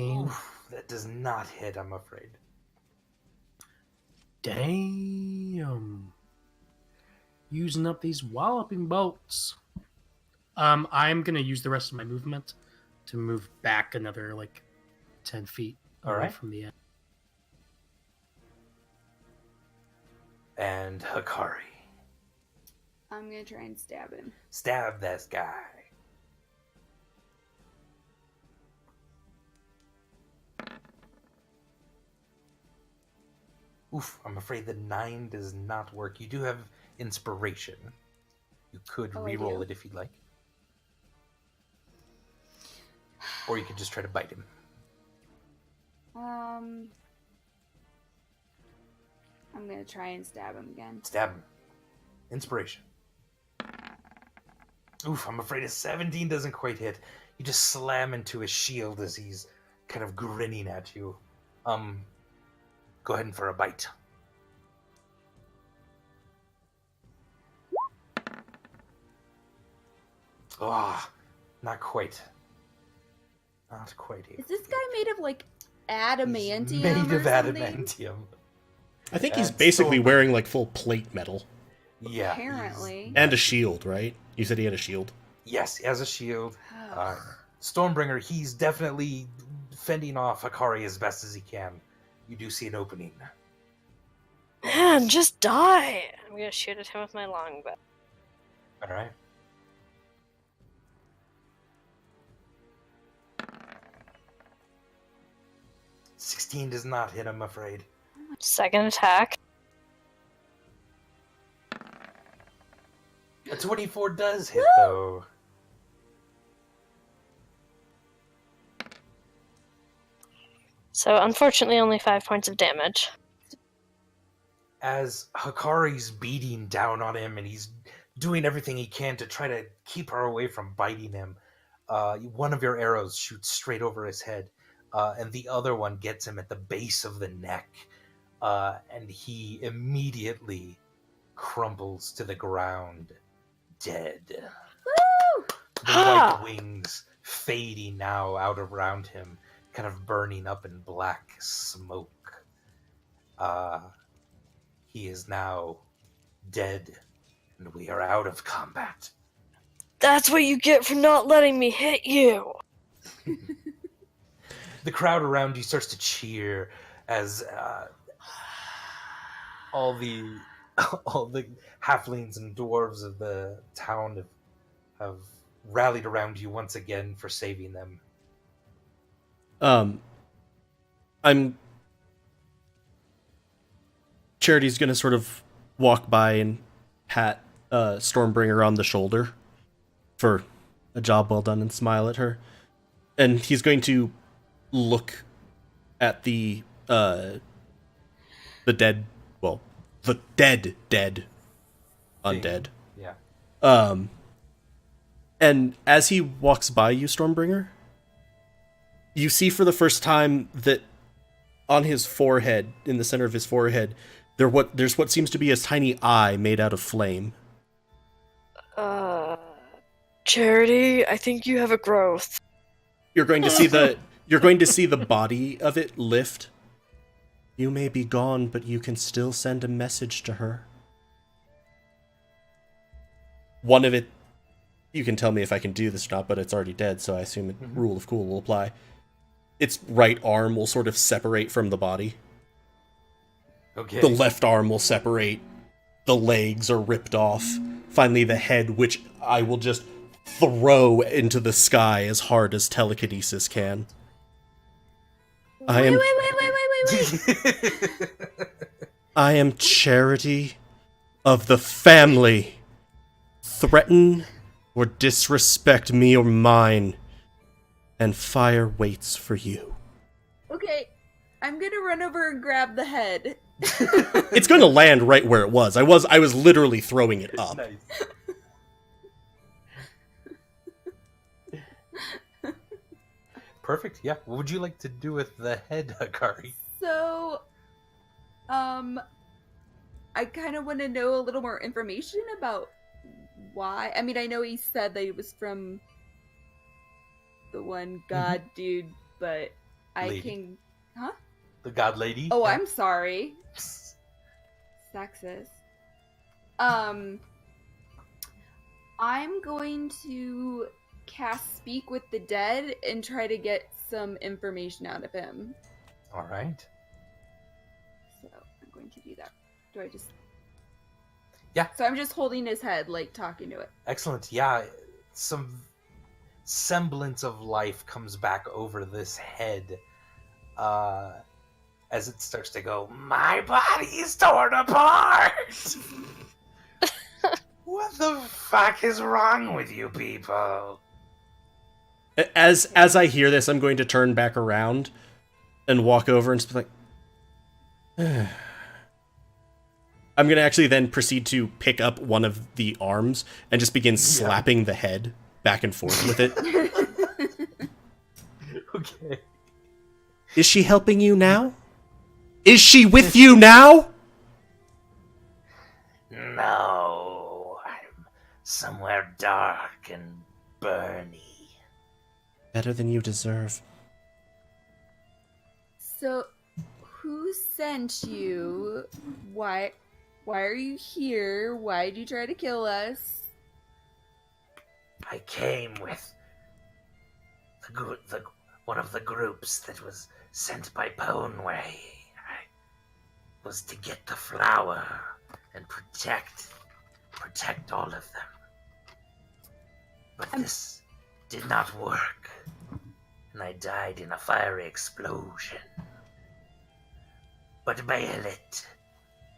Oof, that does not hit, I'm afraid. Damn. Using up these walloping bolts. I'm going to use the rest of my movement to move back another, 10 feet away from the end. And Hikari. I'm gonna try and stab him. Stab this guy. Oof, I'm afraid the 9 does not work. You do have inspiration. You could re-roll it if you'd like. Or you could just try to bite him. I'm gonna try and stab him again. Stab him. Inspiration. Oof, I'm afraid a 17 doesn't quite hit. You just slam into his shield as he's kind of grinning at you. Go ahead and for a bite. Ah, not quite. Not quite. Is this guy made of adamantium? He's made or of something? adamantium. I think he's basically wearing full plate metal. Yeah. Apparently. And a shield, right? You said he had a shield. Yes, he has a shield. Stormbringer, he's definitely fending off Hikari as best as he can. You do see an opening. Man, just die! I'm gonna shoot at him with my longbow. Alright. $16 does not hit, I'm afraid. Second attack. A 24 does hit, though. So, unfortunately, only 5 points of damage. As Hikari's beating down on him and he's doing everything he can to try to keep her away from biting him, one of your arrows shoots straight over his head, and the other one gets him at the base of the neck, and he immediately crumples to the ground, dead. Woo! The white wings fading now out around him, kind of burning up in black smoke. He is now dead, and we are out of combat. That's what you get for not letting me hit you! The crowd around you starts to cheer as all the halflings and dwarves of the town have rallied around you once again for saving them. I'm Charity's gonna sort of walk by and pat Stormbringer on the shoulder for a job well done and smile at her. And he's going to look at the dead, well, the dead undead. Yeah. And as he walks by you, Stormbringer, you see for the first time that on his forehead, in the center of his forehead, there's what seems to be a tiny eye made out of flame. Charity, I think you have a growth. You're going to see the body of it lift. You may be gone, but you can still send a message to her. One of it, you can tell me if I can do this or not, but it's already dead, so I assume rule of cool will apply. Its right arm will sort of separate from the body. Okay. The left arm will separate. The legs are ripped off. Finally, the head, which I will just throw into the sky as hard as telekinesis can. Wait. I am Charity of the family. Threaten or disrespect me or mine, and fire waits for you. Okay, I'm gonna run over and grab the head. It's going to land right where it was. I was literally throwing it up. Nice. Perfect. Yeah. What would you like to do with the head, Akari? So, I kind of want to know a little more information about why. I mean, I know he said that he was from the one god dude, but Lady. Huh? The god lady? Oh, Yeah. I'm sorry. Sexist. I'm going to cast Speak with the Dead and try to get some information out of him. All right. So I'm going to do that. Do I just... Yeah. So I'm just holding his head, like, talking to it. Excellent. Yeah. Some semblance of life comes back over this head as it starts to go, my body's torn apart! What the fuck is wrong with you people? As I hear this, I'm going to turn back around and walk over and just be like... I'm going to actually then proceed to pick up one of the arms and just begin slapping the head back and forth with it. Okay. Is she helping you now? Is she with you now? No, I'm somewhere dark and burny. Better than you deserve. So, who sent you? Why are you here? Why did you try to kill us? I came with one of the groups that was sent by Poneway. I was to get the flower and protect all of them. But this did not work, and I died in a fiery explosion. But Baelit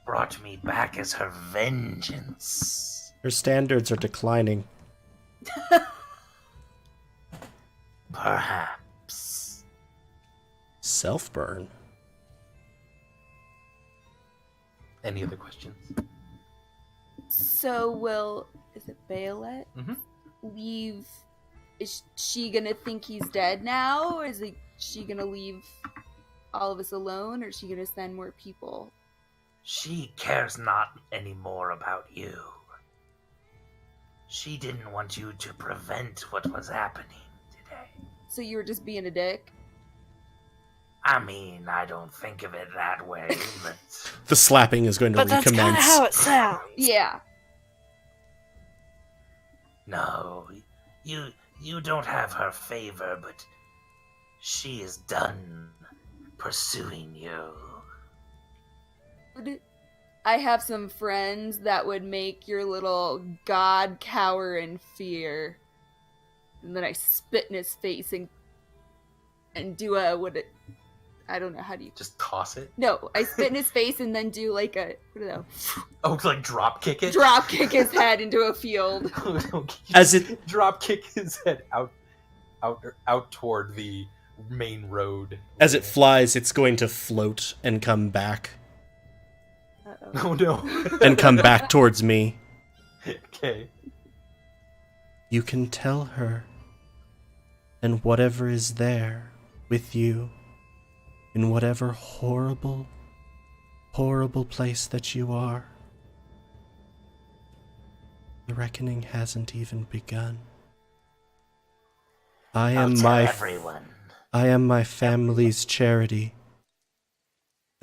brought me back as her vengeance. Her standards are declining. Perhaps. Self-burn. Any other questions? So is it Baelet leave? Is she gonna think he's dead now? Or is she gonna leave all of us alone? Or is she gonna send more people? She cares not anymore about you. She didn't want you to prevent what was happening today. So you were just being a dick? I mean, I don't think of it that way, but... The slapping is going to But that's kind of recommence. how it sounds. Yeah. No, you don't have her favor, but she is done pursuing you. I have some friends that would make your little god cower in fear. And then I spit in his face and do I don't know how do you. Just toss it. No, I spit in his face and then do like a what do Oh, it's like drop kick it. drop kick his head into a field. As it drop kick his head out toward the main road. as it flies, it's going to float and come back Uh-oh. Oh no. and come back towards me. Okay. You can tell her, and whatever is there with you, in whatever horrible, horrible place that you are, the reckoning hasn't even begun. I I'll am tell my everyone. I am my family's charity,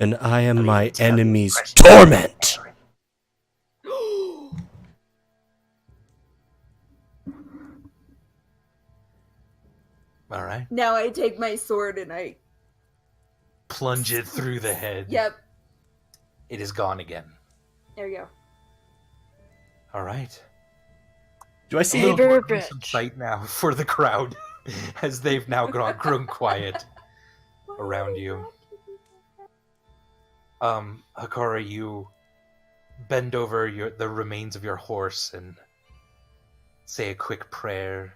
and I am I'll my even tell you enemy's precious torment. Aaron. All right. Now I take my sword and I. Plunge it through the head. Yep. It is gone again. There we go. All right. Do I see Hey, A little more Burbage. gruesome sight now for the crowd, as they've now grown quiet around you. Hakara, you bend over the remains of your horse and say a quick prayer.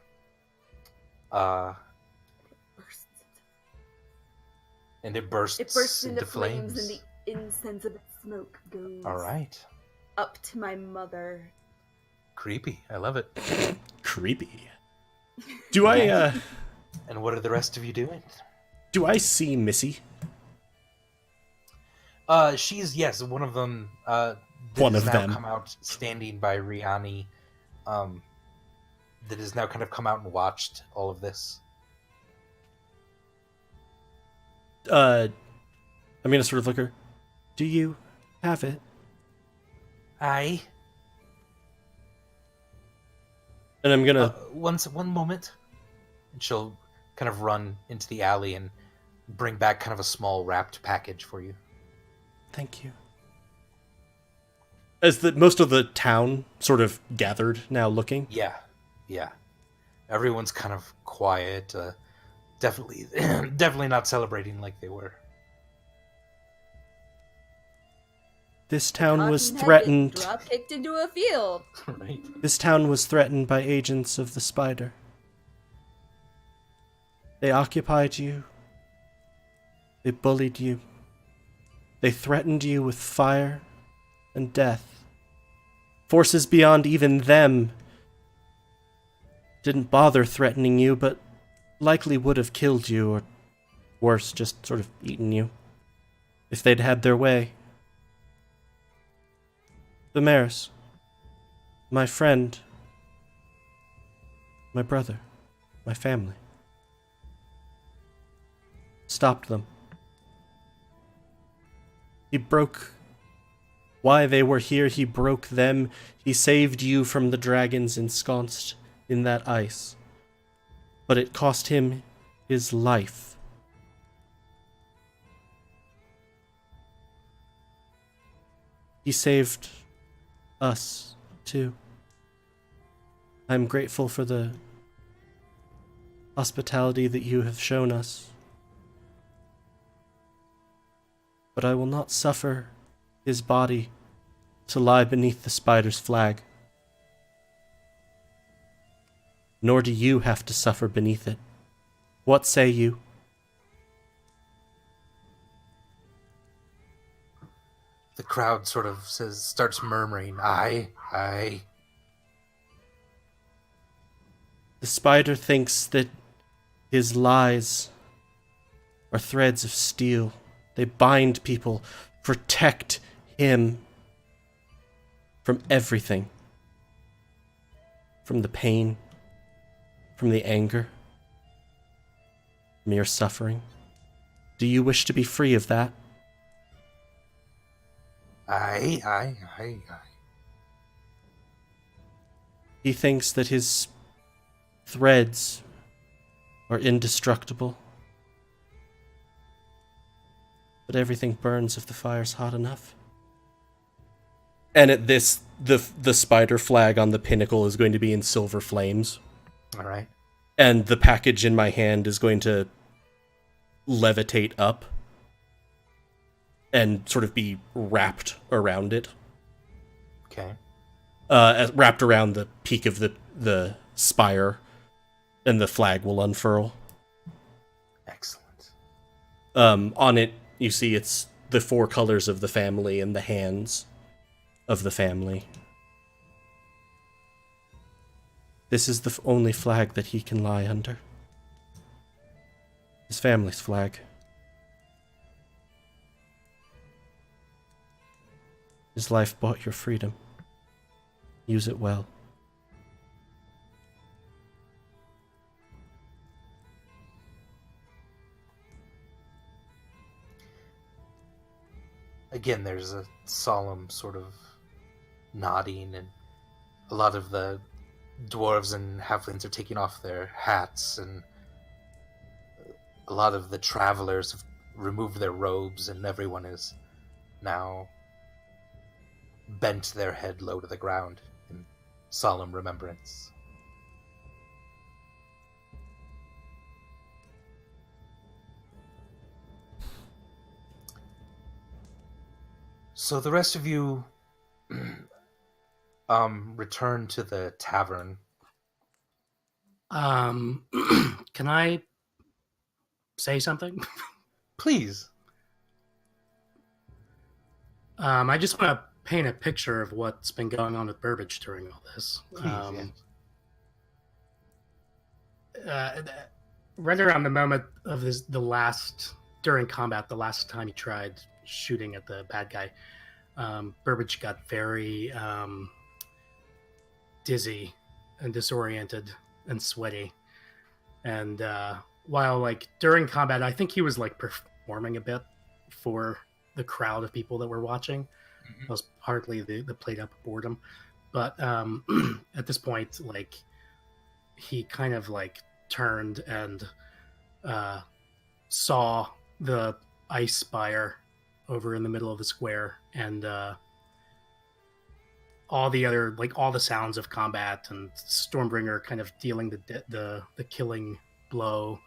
And it bursts, It bursts into flames, and the incense of its smoke goes All right. up to my mother. Creepy. I love it. creepy? Do I And what are the rest of you doing? do I see Missy? She's, yes, one of them. One has of now them. come out standing by Riani. That has now kind of come out and watched all of this. I'm gonna sort of look her. Do you have it? Aye. And I'm gonna One moment. And she'll kind of run into the alley and bring back kind of a small wrapped package for you. thank you. As most of the town sort of gathered now looking. Yeah. Everyone's kind of quiet. Definitely, definitely not celebrating like they were. This town was Cotton-headed, threatened. Drop kicked into a field. Right. This town was threatened by agents of the Spider. They occupied you. They bullied you. They threatened you with fire and death. Forces beyond even them didn't bother threatening you, but likely would have killed you, or worse, just sort of eaten you, if they'd had their way. The mayor's, my friend, my brother, my family, stopped them. He broke why they were here. He broke them. He saved you from the dragons ensconced in that ice. But it cost him his life. He saved us, too. I'm grateful for the hospitality that you have shown us. But I will not suffer his body to lie beneath the spider's flag. Nor do you have to suffer beneath it. What say you? The crowd sort of starts murmuring, aye. The spider thinks that his lies are threads of steel. They bind people, protect him from everything. From the pain, from the anger, from your suffering. Do you wish to be free of that? Aye. He thinks that his threads are indestructible. But everything burns if the fire's hot enough. And at this, the spider flag on the pinnacle is going to be in silver flames. All right. And the package in my hand is going to levitate up and sort of be wrapped around it. Okay. Wrapped around the peak of the spire, and the flag will unfurl. Excellent. On it, you see it's the 4 colors of the family and the hands of the family. This is the only flag that he can lie under. His family's flag. His life bought your freedom. Use it well. Again, there's a solemn sort of nodding, and a lot of the dwarves and halflings are taking off their hats, and a lot of the travelers have removed their robes, and everyone is now bent their head low to the ground in solemn remembrance. So the rest of you return to the tavern. Can I say something? Please. I just want to paint a picture of what's been going on with Burbage during all this. Please, Right around the moment of during combat, the last time he tried shooting at the bad guy, Burbage got very dizzy and disoriented and sweaty. And while during combat, I think he was performing a bit for the crowd of people that were watching. It was partly the played up boredom, but at this point, he kind of turned and saw the ice spire over in the middle of the square, and all the sounds of combat and Stormbringer kind of dealing the killing blow,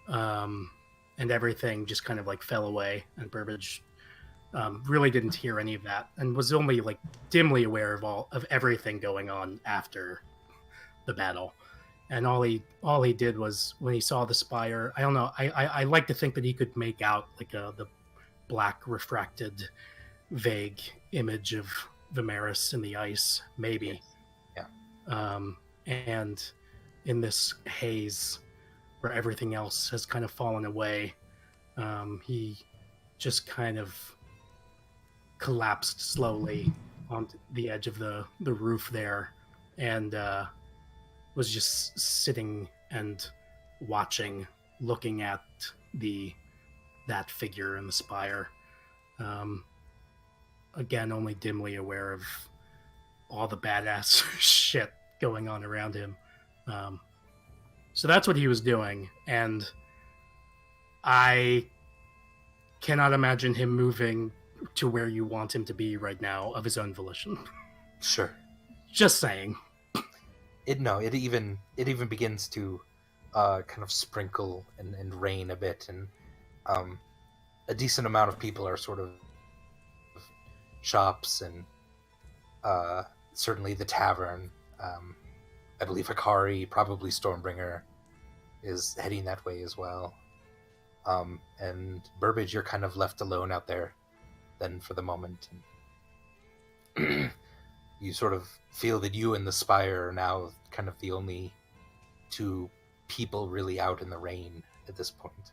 and everything just kind of fell away, and Burbage really didn't hear any of that, and was only dimly aware of everything going on after the battle. And all he did was, when he saw the spire, I don't know, I like to think that he could make out the black refracted vague image of Vimeris in the ice, maybe. Yeah. And in this haze where everything else has kind of fallen away, he just kind of collapsed slowly on the edge of the roof there, and was just sitting and watching, looking at that figure in the spire. Again, only dimly aware of all the badass shit going on around him. So that's what he was doing, and I cannot imagine him moving to where you want him to be right now of his own volition. Sure. Just saying. It even begins to kind of sprinkle and rain a bit, and a decent amount of people are sort of shops, and certainly the tavern. I believe Hikari, probably Stormbringer, is heading that way as well. And Burbage, you're kind of left alone out there then for the moment. And you sort of feel that you and the spire are now kind of the only 2 people really out in the rain at this point.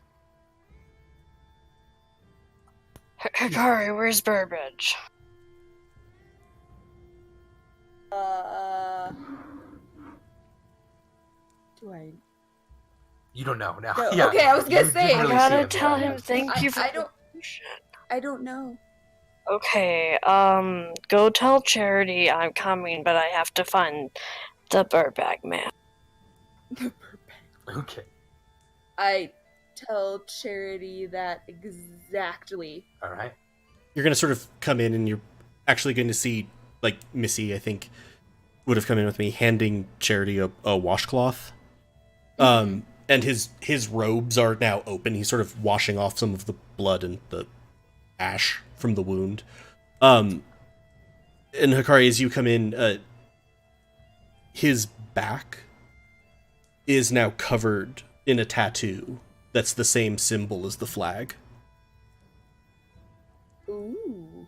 Hikari, where's Burbage? Do I? You don't know now. No, Yeah. okay, I was gonna You say. didn't I really gotta see him. tell him thank you for I don't. the shit. I don't know. Okay, go tell Charity I'm coming, but I have to find the Burbag man. Okay. I tell Charity that exactly. All right. You're going to sort of come in, and you're actually going to see, Missy, I think, would have come in with me, handing Charity a washcloth. And his robes are now open. He's sort of washing off some of the blood and the ash from the wound. And Hikari, as you come in, his back is now covered in a tattoo that's the same symbol as the flag. Ooh.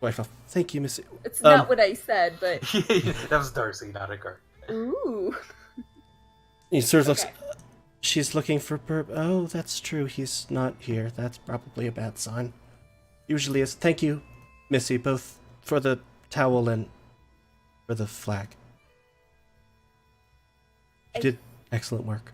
Wife, thank you, Missy. It's not what I said, but That was Darcy, not Hikari. ooh. He sort of looks. Okay. She's looking for Oh, that's true. He's not here. That's probably a bad sign. Usually is. Thank you, Missy, both for the towel and for the flag. You did excellent work.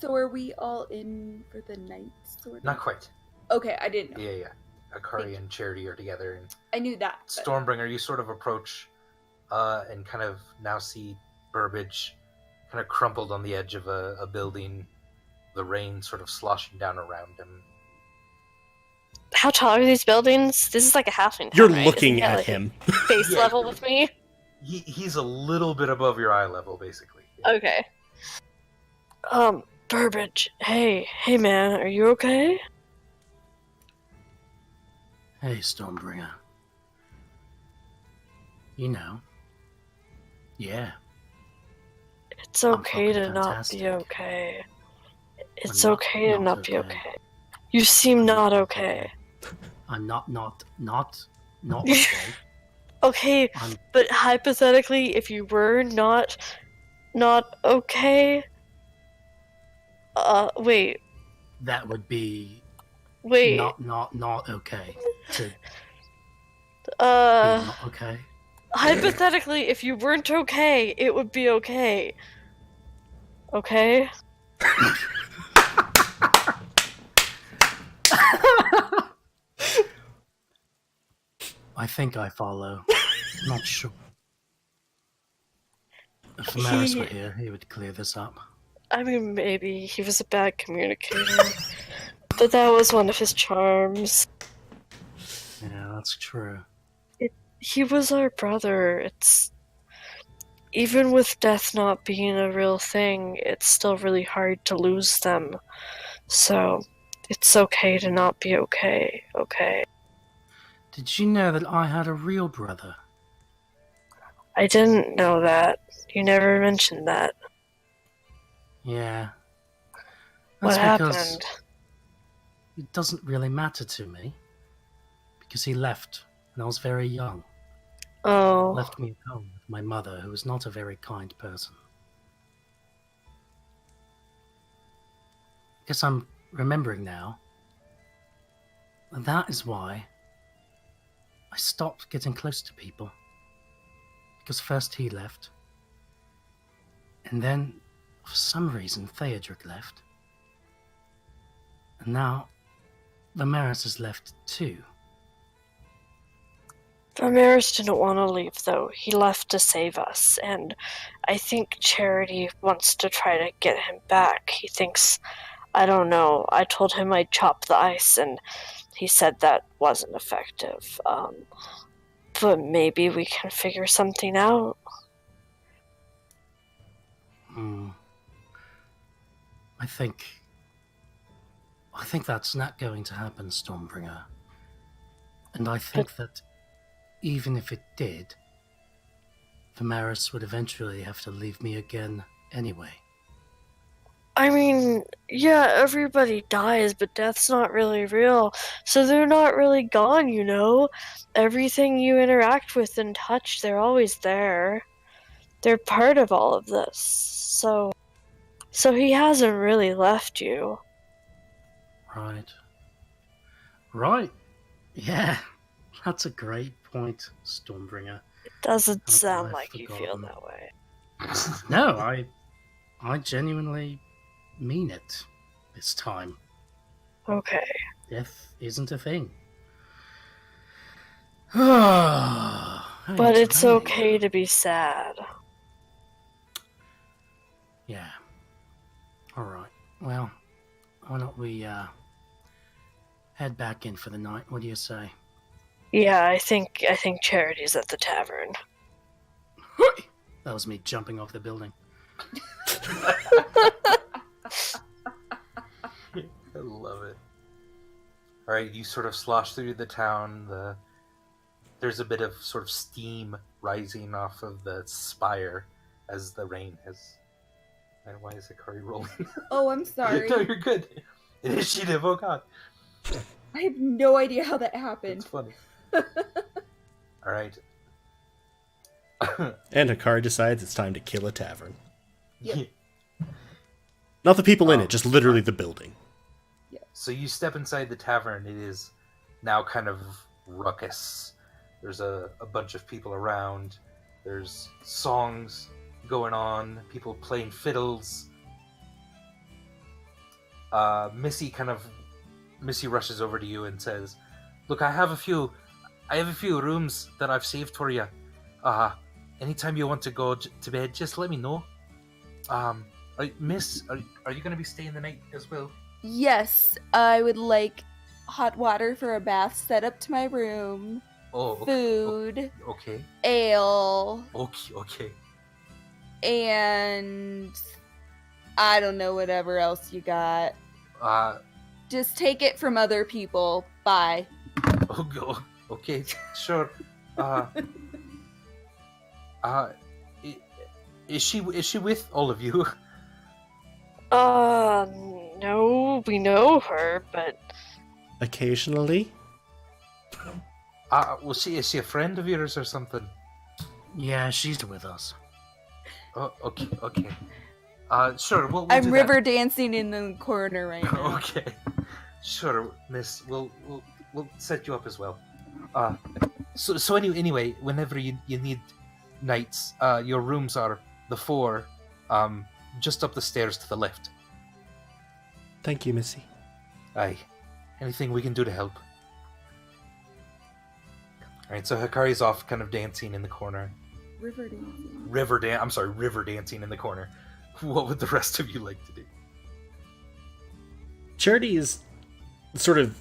So are we all in for the night, sort of? Not quite. Okay, I didn't know. Yeah. Hikari and Charity are together, and I knew that. But... Stormbringer, you sort of approach and kind of now see Burbage kind of crumpled on the edge of a building, the rain sort of sloshing down around him. How tall are these buildings? This is like a halfling town, You're right? looking Isn't that, at like, him. face Yeah. level with me? He's a little bit above your eye level, basically. Okay. Burbage, hey man, are you okay? Hey, Stormbringer. You know. Yeah. It's okay fucking to not fantastic. be okay. It's I'm okay to not not be okay. okay. You seem not okay. I'm not okay. Okay, I'm but hypothetically, if you were not okay, wait, that would be wait, not okay. To be uh, not okay. hypothetically, if you weren't okay, it would be okay. Okay? I think I follow. Not sure. If Maris were here, he would clear this up. I mean, maybe he was a bad communicator, but that was one of his charms. Yeah, that's true. He was our brother. It's even with death not being a real thing, it's still really hard to lose them. So it's okay to not be okay. Okay. Did you know that I had a real brother? I didn't know that. You never mentioned that. Yeah. What That's because happened? it doesn't really matter to me. Because he left when I was very young. Oh. Left me at home with my mother, who was not a very kind person. Guess I'm remembering now. And that is why I stopped getting close to people. Because first he left. And then, for some reason, Theodric left. And now, Vimeris has left too. Vimeris didn't want to leave, though. He left to save us, and I think Charity wants to try to get him back. He thinks, I don't know, I told him I'd chop the ice, and he said that wasn't effective. But maybe we can figure something out. I think that's not going to happen, Stormbringer. And I think that even if it did, Vimeris would eventually have to leave me again anyway. I mean, yeah, everybody dies, but death's not really real, so they're not really gone, you know? Everything you interact with and touch, they're always there. They're part of all of this, so he hasn't really left you. Right. Yeah, that's a great point, Stormbringer. It doesn't How sound could I like you have feel forgotten? that way. No, I genuinely mean it this time. Okay. Death isn't a thing. But But it's okay to be sad. Yeah. Alright. Well, why don't we head back in for the night? What do you say? Yeah, I think Charity's at the tavern. That was me jumping off the building. I love it. All right, you sort of slosh through the town. There's a bit of sort of steam rising off of the spire as the rain has. And why is Hikari rolling? Oh, I'm sorry. No, you're good. Initiative. Oh god. I have no idea how that happened. It's funny. All right. And Hikari decides it's time to kill a tavern. Yep. Not the people in it, just literally the building. So you step inside the tavern. It is now kind of ruckus. There's a bunch of people around. There's songs going on. People playing fiddles. Missy rushes over to you and says, "Look, I have a few rooms that I've saved for you. Anytime you want to go to bed, just let me know. Miss, are you going to be staying the night as well?" Yes, I would like hot water for a bath set up to my room. Oh, okay. Food. Okay. Ale. Okay. And I don't know, whatever else you got. Just take it from other people. Bye. Okay, sure. Is she with all of you? No, we know her, but Occasionally? Is she a friend of yours or something? Yeah, she's with us. Oh, okay. Sure, we'll I'm do river dancing in the corner right that. now. Okay. Sure, miss. We'll set you up as well. So anyway, whenever you need nights, your rooms are the 4, just up the stairs to the left. Thank you, Missy. Aye. Anything we can do to help. Alright, so Hikari's off kind of dancing in the corner. River dancing. River dancing in the corner. What would the rest of you like to do? Charity is sort of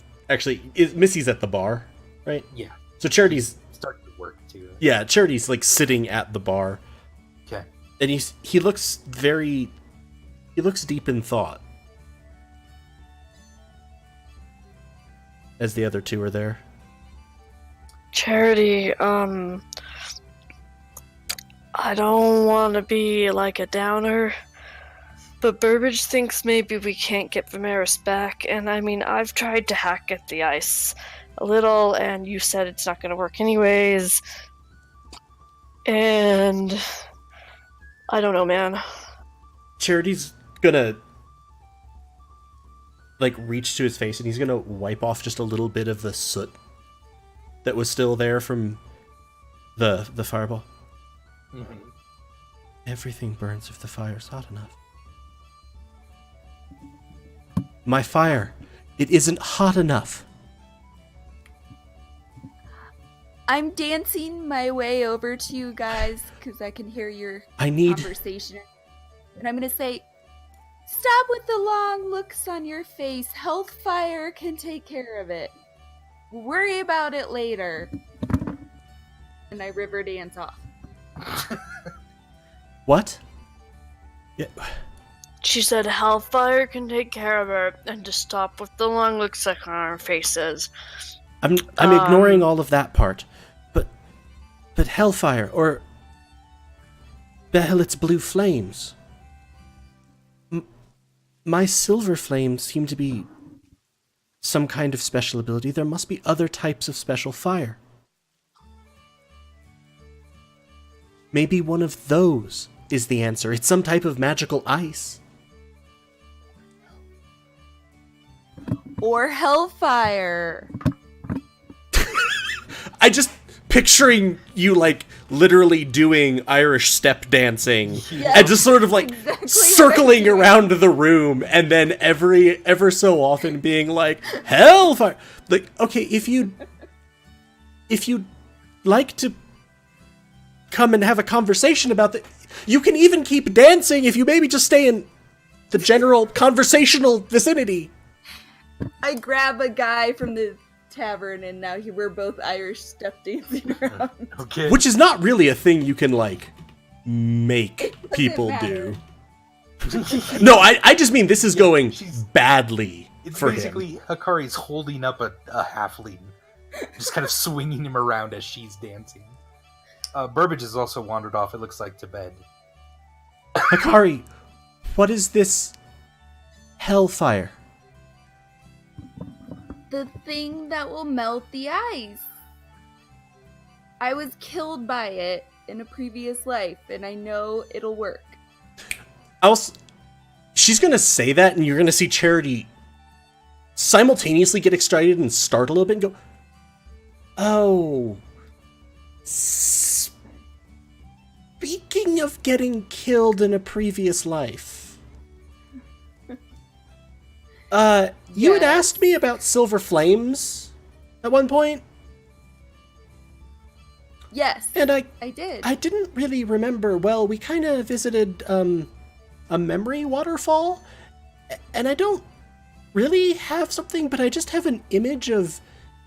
Missy's at the bar, right? Yeah. So Charity's Starting to work too. yeah, Charity's like sitting at the bar. Okay. And he looks deep in thought as the other two are there. Charity, I don't want to be like a downer, but Burbage thinks maybe we can't get Vimeris back, and I mean, I've tried to hack at the ice a little, and you said it's not going to work anyways, and I don't know, man. Charity's gonna like reach to his face and he's gonna wipe off just a little bit of the soot that was still there from the fireball. Mm-hmm. Everything burns if the fire's hot enough. My fire, it isn't hot enough. I'm dancing my way over to you guys because I can hear your conversation. And I'm going to say, stop with the long looks on your face. Healthfire can take care of it. We'll worry about it later. And I river dance off. What? Yeah. She said Hellfire can take care of her, and to stop with the long looks on our faces. I'm ignoring all of that part. But Hellfire, or Behelit's blue flames. My silver flames seem to be some kind of special ability. There must be other types of special fire. Maybe one of those is the answer. It's some type of magical ice. Or Hellfire. I just picturing you like literally doing Irish step dancing and just sort of like Exactly circling around the room and then ever so often being like Hellfire. Like, okay, if you'd like to come and have a conversation about that, you can even keep dancing if you maybe just stay in the general conversational vicinity. I grab a guy from the tavern and now we're both Irish step dancing around. Okay. Which is not really a thing you can like make people matter. do. No, I just mean this is going badly It's For basically Hikari's holding up a halfling, just kind of swinging him around as she's dancing. Burbage has also wandered off, it looks like, to bed. Hikari, what is this hellfire? The thing that will melt the ice. I was killed by it in a previous life, and I know it'll work. She's gonna say that, and you're gonna see Charity simultaneously get excited and start a little bit and go, "Oh, speaking of getting killed in a previous life, you had asked me about silver flames at one point." Yes, And I did. I didn't really remember. Well, we kind of visited a memory waterfall, and I don't really have something, but I just have an image of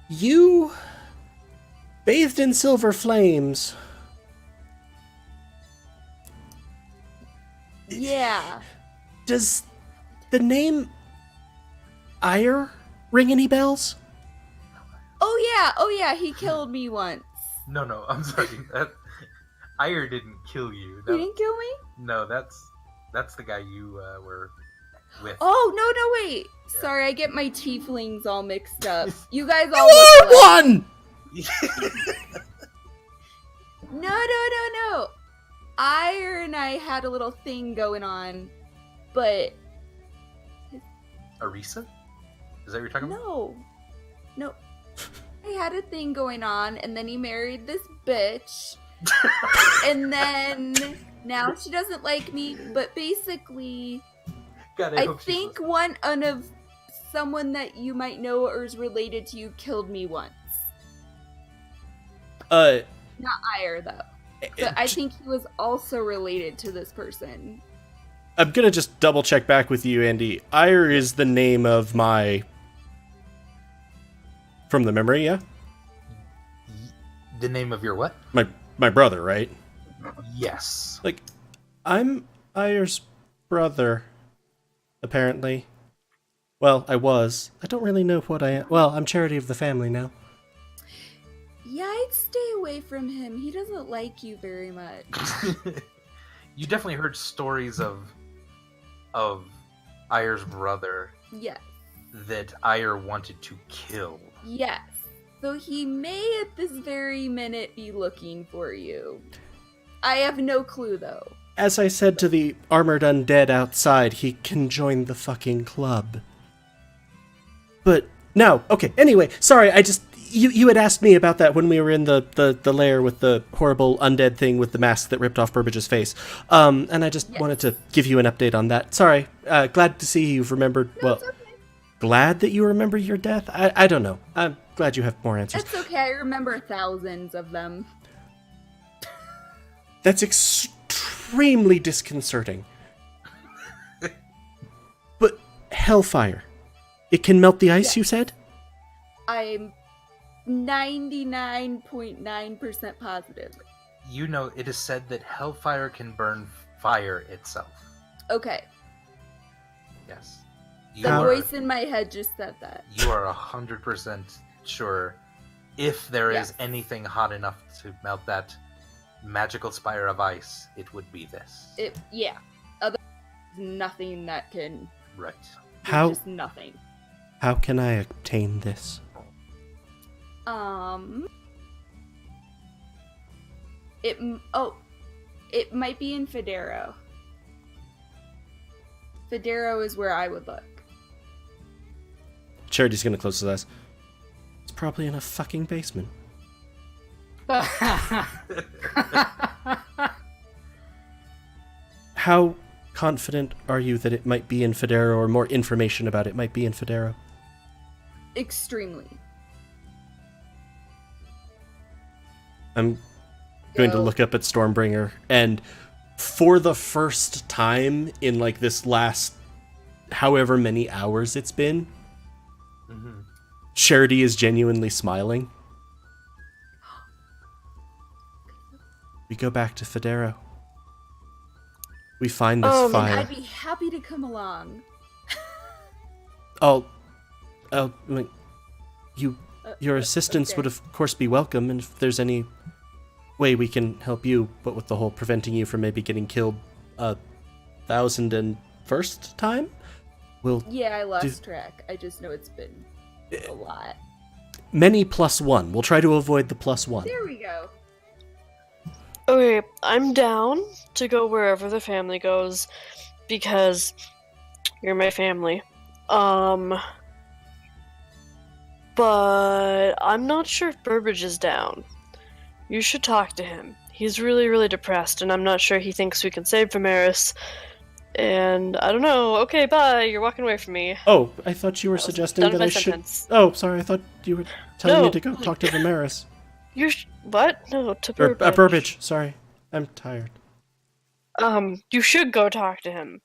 you bathed in silver flames. Yeah. Does the name Ire ring any bells? Oh yeah, he killed me once. No, I'm sorry. Ire didn't kill you. He didn't kill me? No, that's the guy you were with. Oh, no, wait. Yeah. Sorry, I get my tieflings all mixed up. You guys You all look alike. are one! No. Ire and I had a little thing going on, but Arisa? Is that what you're talking about? no. I had a thing going on, and then he married this bitch, and then now she doesn't like me. But basically, God, I hope she's think one of someone that you might know or is related to you killed me once. Not Ire though. But I think he was also related to this person. I'm gonna just double check back with you, Andy. Ire is the name of my... From the memory, yeah? The name of your what? My brother, right? Yes. Like, I'm Ire's brother, apparently. Well, I was. I don't really know what I am. Well, I'm charity of the family now. Yeah, I'd stay away from him. He doesn't like you very much. You definitely heard stories of Ire's brother Yes. that Ire wanted to kill. Yes. So he may at this very minute be looking for you. I have no clue though. As I said to the armored undead outside, he can join the fucking club. But, no, okay, anyway, sorry, you had asked me about that when we were in the lair with the horrible undead thing with the mask that ripped off Burbage's face. And I just wanted to give you an update on that. Sorry, glad to see you've remembered, No, it's okay. Glad that you remember your death? I don't know. I'm glad you have more answers. That's okay, I remember thousands of them. That's extremely disconcerting. But hellfire. It can melt the ice, you said? I'm 99.9% positive. You know, it is said that hellfire can burn fire itself. Okay, Yes. the voice in my head just said that. You are 100% sure if there is Yes. anything hot enough to melt that magical spire of ice, it would be this. Yeah. Other nothing that can. Right. How Just nothing. how can I obtain this? It might be in Federo. Federo is where I would look. Charity's gonna close his eyes. It's probably in a fucking basement. How confident are you that it might be in Federo, or more information about it might be in Federo? Extremely. I'm going to look up at Stormbringer, and for the first time in like this last however many hours it's been, Mm-hmm. Charity is genuinely smiling. We go back to Federo. We find this And fire. I'd be happy to come along. I'll I mean, your assistance would of course be welcome, and if there's any way we can help you, but with the whole preventing you from maybe getting killed 1,001st time, Yeah, I lost track. I just know it's been a lot. many +1. We'll try to avoid the +1. There we go. Okay, I'm down to go wherever the family goes because you're my family. But I'm not sure if Burbage is down. You should talk to him. He's really, really depressed, and I'm not sure he thinks we can save Vimeris. And I don't know. Okay, bye. You're walking away from me. Oh, I thought you were suggesting that I should... Oh, sorry, I thought you were telling me to go talk to Vimeris. What? No, to Burbage. Burbage, sorry. I'm tired. You should go talk to him.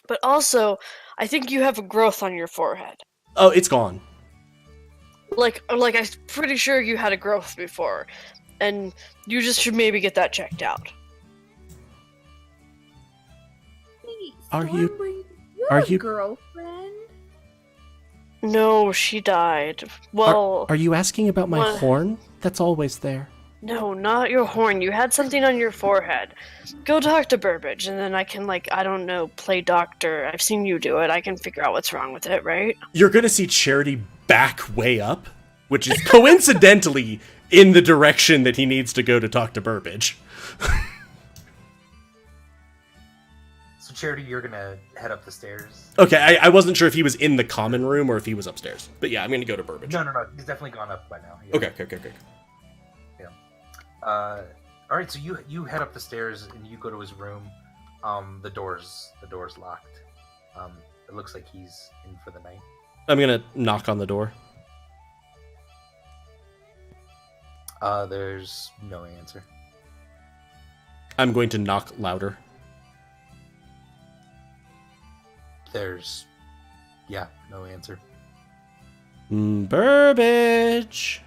But also, I think you have a growth on your forehead. Oh, it's gone. Like I'm pretty sure you had a growth before, and you just should maybe get that checked out. Are you girlfriend? No, she died. Well, are you asking about my horn? That's always there. No, not your horn. You had something on your forehead. Go talk to Burbage, and then I can, I don't know, play doctor. I've seen you do it. I can figure out what's wrong with it, right? You're gonna see Charity back way up, which is coincidentally in the direction that he needs to go to talk to Burbage. So Charity, you're gonna head up the stairs. Okay, I wasn't sure if he was in the common room or if he was upstairs. But yeah, I'm gonna go to Burbage. No. He's definitely gone up by now. Yeah. Okay. Yeah. All right. So you head up the stairs and you go to his room. The door's locked. It looks like he's in for the night. I'm gonna knock on the door. There's no answer. I'm going to knock louder. There's, no answer. Burbage.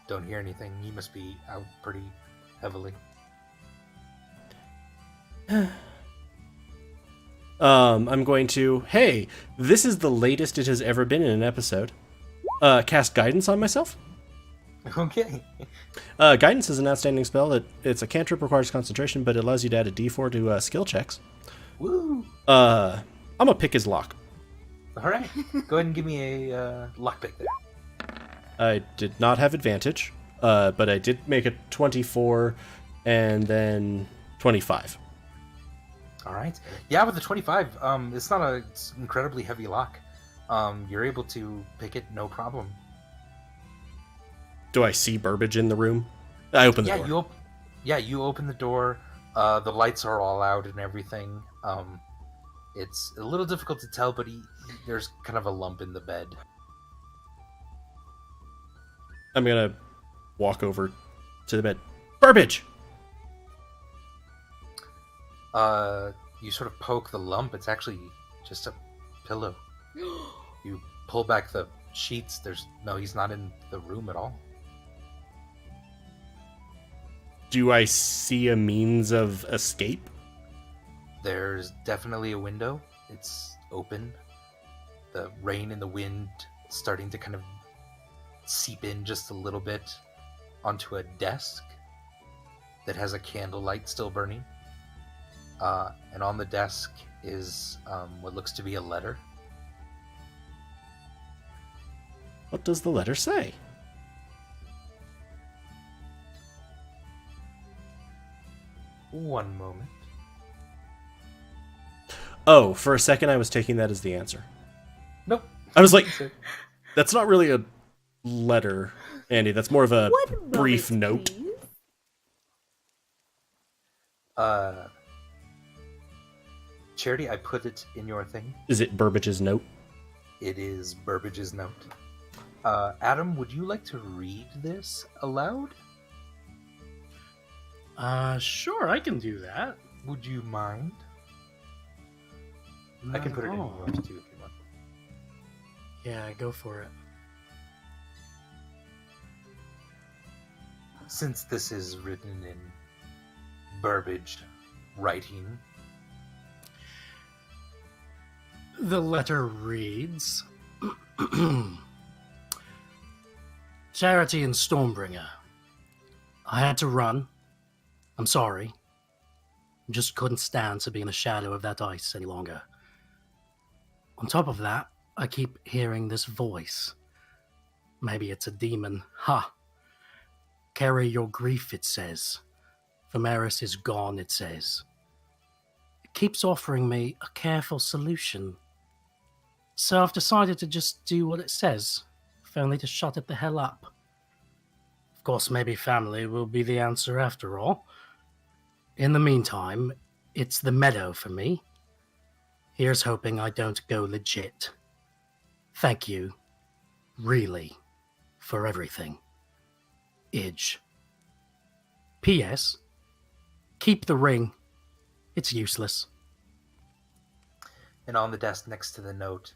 Don't hear anything. He must be out pretty heavily. I'm going to, hey, this is the latest it has ever been in an episode. Cast guidance on myself. Okay. Guidance is an outstanding spell. It's a cantrip, requires concentration, but it allows you to add a d4 to skill checks. Woo! I'm gonna pick his lock. All right. Go ahead and give me a lockpick there. I did not have advantage, but I did make a 24 and then 25. All right. Yeah, with the 25, it's not a incredibly heavy lock. You're able to pick it no problem. Do I see Burbage in the room? I open the door. You open the door. The lights are all out and everything. It's a little difficult to tell, but there's kind of a lump in the bed. I'm gonna walk over to the bed. Burbage! You sort of poke the lump. It's actually just a pillow. You pull back the sheets. He's not in the room at all. Do I see a means of escape? There's definitely a window. It's open. The rain and the wind starting to kind of seep in just a little bit onto a desk that has a candlelight still burning. And on the desk is what looks to be a letter. What does the letter say? One moment. Oh, for a second I was taking that as the answer. Nope. I was like, that's not really a letter, Andy. That's more of a brief note. Please. Charity, I put it in your thing. Is it Burbage's note? It is Burbage's note. Adam, would you like to read this aloud? Sure, I can do that. Would you mind? I can put it in yours too if you want. Yeah, go for it. Since this is written in Burbage writing, The letter reads Charity and Stormbringer. I had to run. I'm sorry. Just couldn't stand to be in the shadow of that ice any longer. On top of that, I keep hearing this voice. Maybe it's a demon. Ha! Carry your grief, it says. Vimeris is gone, it says. It keeps offering me a careful solution. So I've decided to just do what it says, if only to shut it the hell up. Of course, maybe family will be the answer after all. In the meantime, it's the meadow for me. Here's hoping I don't go legit. Thank you, really, for everything. Idge. P.S. Keep the ring. It's useless. And on the desk next to the note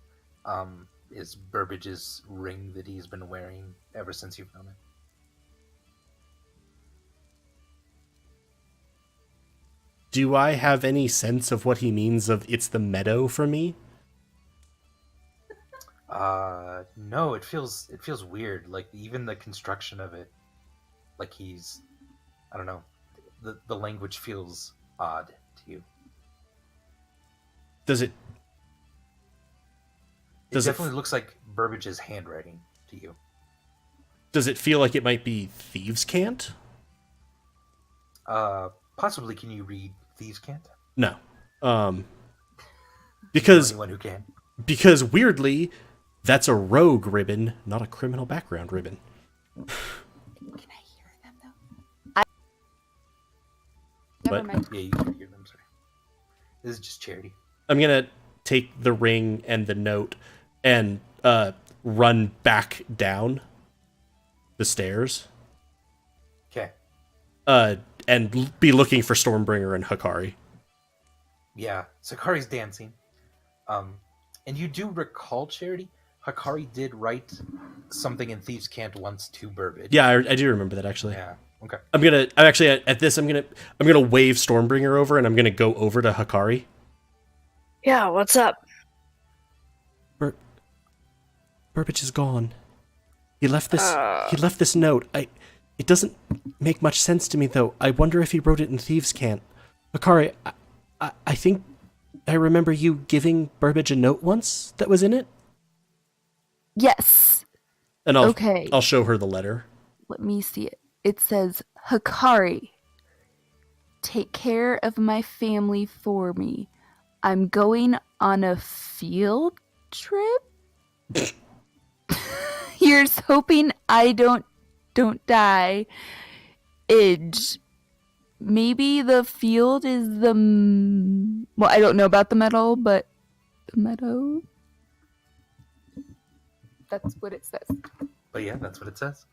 is Burbage's ring that he's been wearing ever since you've known him. Do I have any sense of what he means of it's the meadow for me? No, it feels weird. Like even the construction of it, like he's, I don't know, the language feels odd to you. Does it? It definitely looks like Burbage's handwriting to you. Does it feel like it might be Thieves' Cant? Possibly. Can you read Thieves' Cant? No. Because anyone who can. Because weirdly, that's a rogue ribbon, not a criminal background ribbon. Can I hear them though? But- Never mind. Yeah, you can hear them. Sorry. This is just charity. I'm gonna take the ring and the note and run back down the stairs. Okay. And be looking for Stormbringer and Hikari. Yeah, Sakari's dancing. And you do recall, Charity, Hikari did write something in Thieves' Cant once to Burbage. Yeah, I do remember that actually. Yeah. Okay. I'm gonna wave Stormbringer over and I'm gonna go over to Hikari. Yeah, what's up? Burbage is gone. He left this note. It doesn't make much sense to me though. I wonder if he wrote it in Thieves' Cant. Hikari, I think I remember you giving Burbage a note once that was in it. Yes. And Okay. I'll show her the letter. Let me see it. It says, Hikari, take care of my family for me. I'm going on a field trip? Here's hoping I don't die. Idge. Maybe the field is the... Well, I don't know about the meadow, but the meadow? That's what it says. But yeah, that's what it says.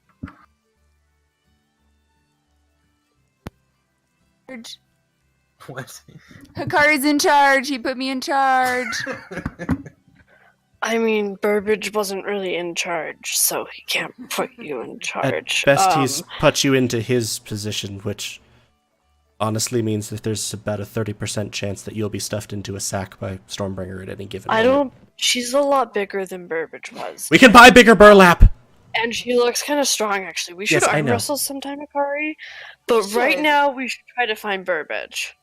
What? Hikari's in charge. He put me in charge. I mean, Burbage wasn't really in charge, so he can't put you in charge. At best, he's put you into his position, which honestly means that there's about a 30% chance that you'll be stuffed into a sack by Stormbringer at any given moment. She's a lot bigger than Burbage was. We can buy bigger burlap! And she looks kind of strong, actually. We should Yes, I arm know. wrestle sometime, Hikari. But should. right now, we should try to find Burbage.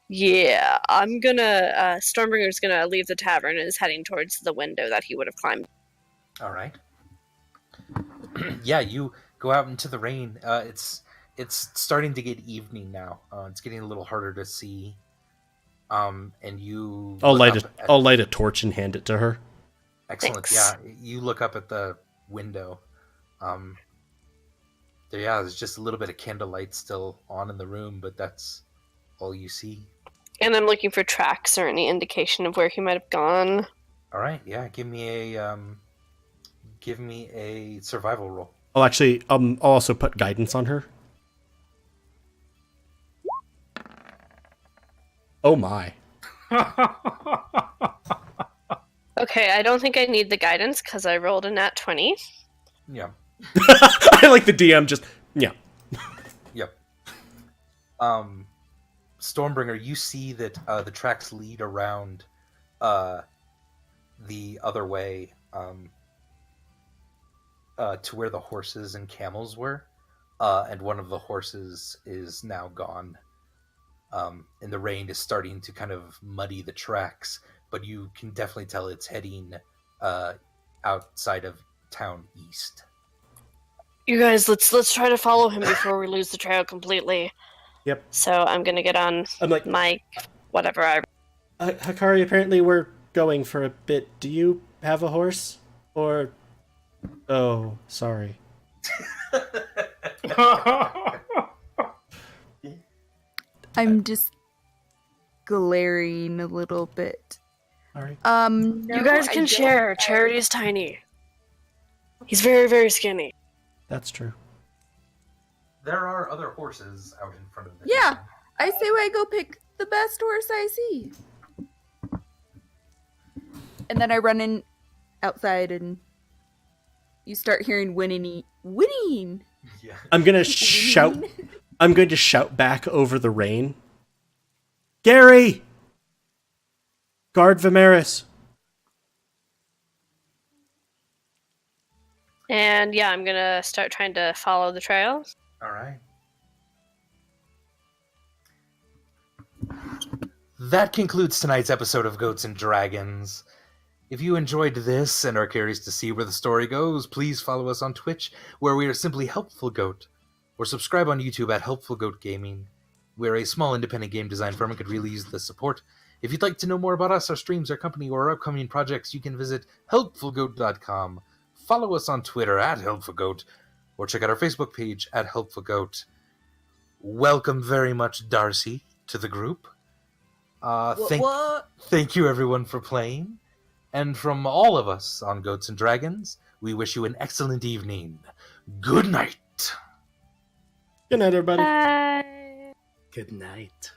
Yeah, I'm gonna, Stormbringer's gonna leave the tavern and is heading towards the window that he would have climbed. All right. Yeah, you go out into the rain. It's starting to get evening now. It's getting a little harder to see. And you. I'll light a torch and hand it to her. Excellent. Thanks. Yeah, you look up at the window. There's just a little bit of candlelight still on in the room, but that's all you see. And I'm looking for tracks or any indication of where he might have gone. All right. Yeah, give me a survival roll. I'll also put guidance on her. Oh my. Okay, I don't think I need the guidance because I rolled a nat 20. Yeah. I like the DM just, yeah. Yep. Stormbringer, you see that the tracks lead around the other way to where the horses and camels were, and one of the horses is now gone. And the rain is starting to kind of muddy the tracks, but you can definitely tell it's heading outside of town east. You guys, let's try to follow him before we lose the trail completely. Yep. So I'm gonna get on I'm like, my whatever I. Hakari, apparently we're going for a bit. Do you have a horse? Or... Oh, sorry. I'm just glaring a little bit. All right. You guys can share. Charity's tiny. He's very, very skinny. That's true. There are other horses out in front of the Yeah. town. I say I go pick the best horse I see. And then I run in outside and you start hearing whinnying. Yeah. I'm gonna shout. I'm going to shout back over the rain. Gary! Guard Vimeris. And yeah, I'm gonna start trying to follow the trail. All right. That concludes tonight's episode of Goats and Dragons. If you enjoyed this and are curious to see where the story goes, please follow us on Twitch, where we are simply Helpful Goat, or subscribe on YouTube at Helpful Goat Gaming. We're a small independent game design firm and could really use the support. If you'd like to know more about us, our streams, our company, or our upcoming projects, you can visit helpfulgoat.com. Follow us on Twitter at HelpfulGoat, or check out our Facebook page at HelpfulGoat. Welcome very much, Darcy, to the group. Thank you, everyone, for playing. And from all of us on Goats and Dragons, we wish you an excellent evening. Good night. Good night, everybody. Bye. Good night.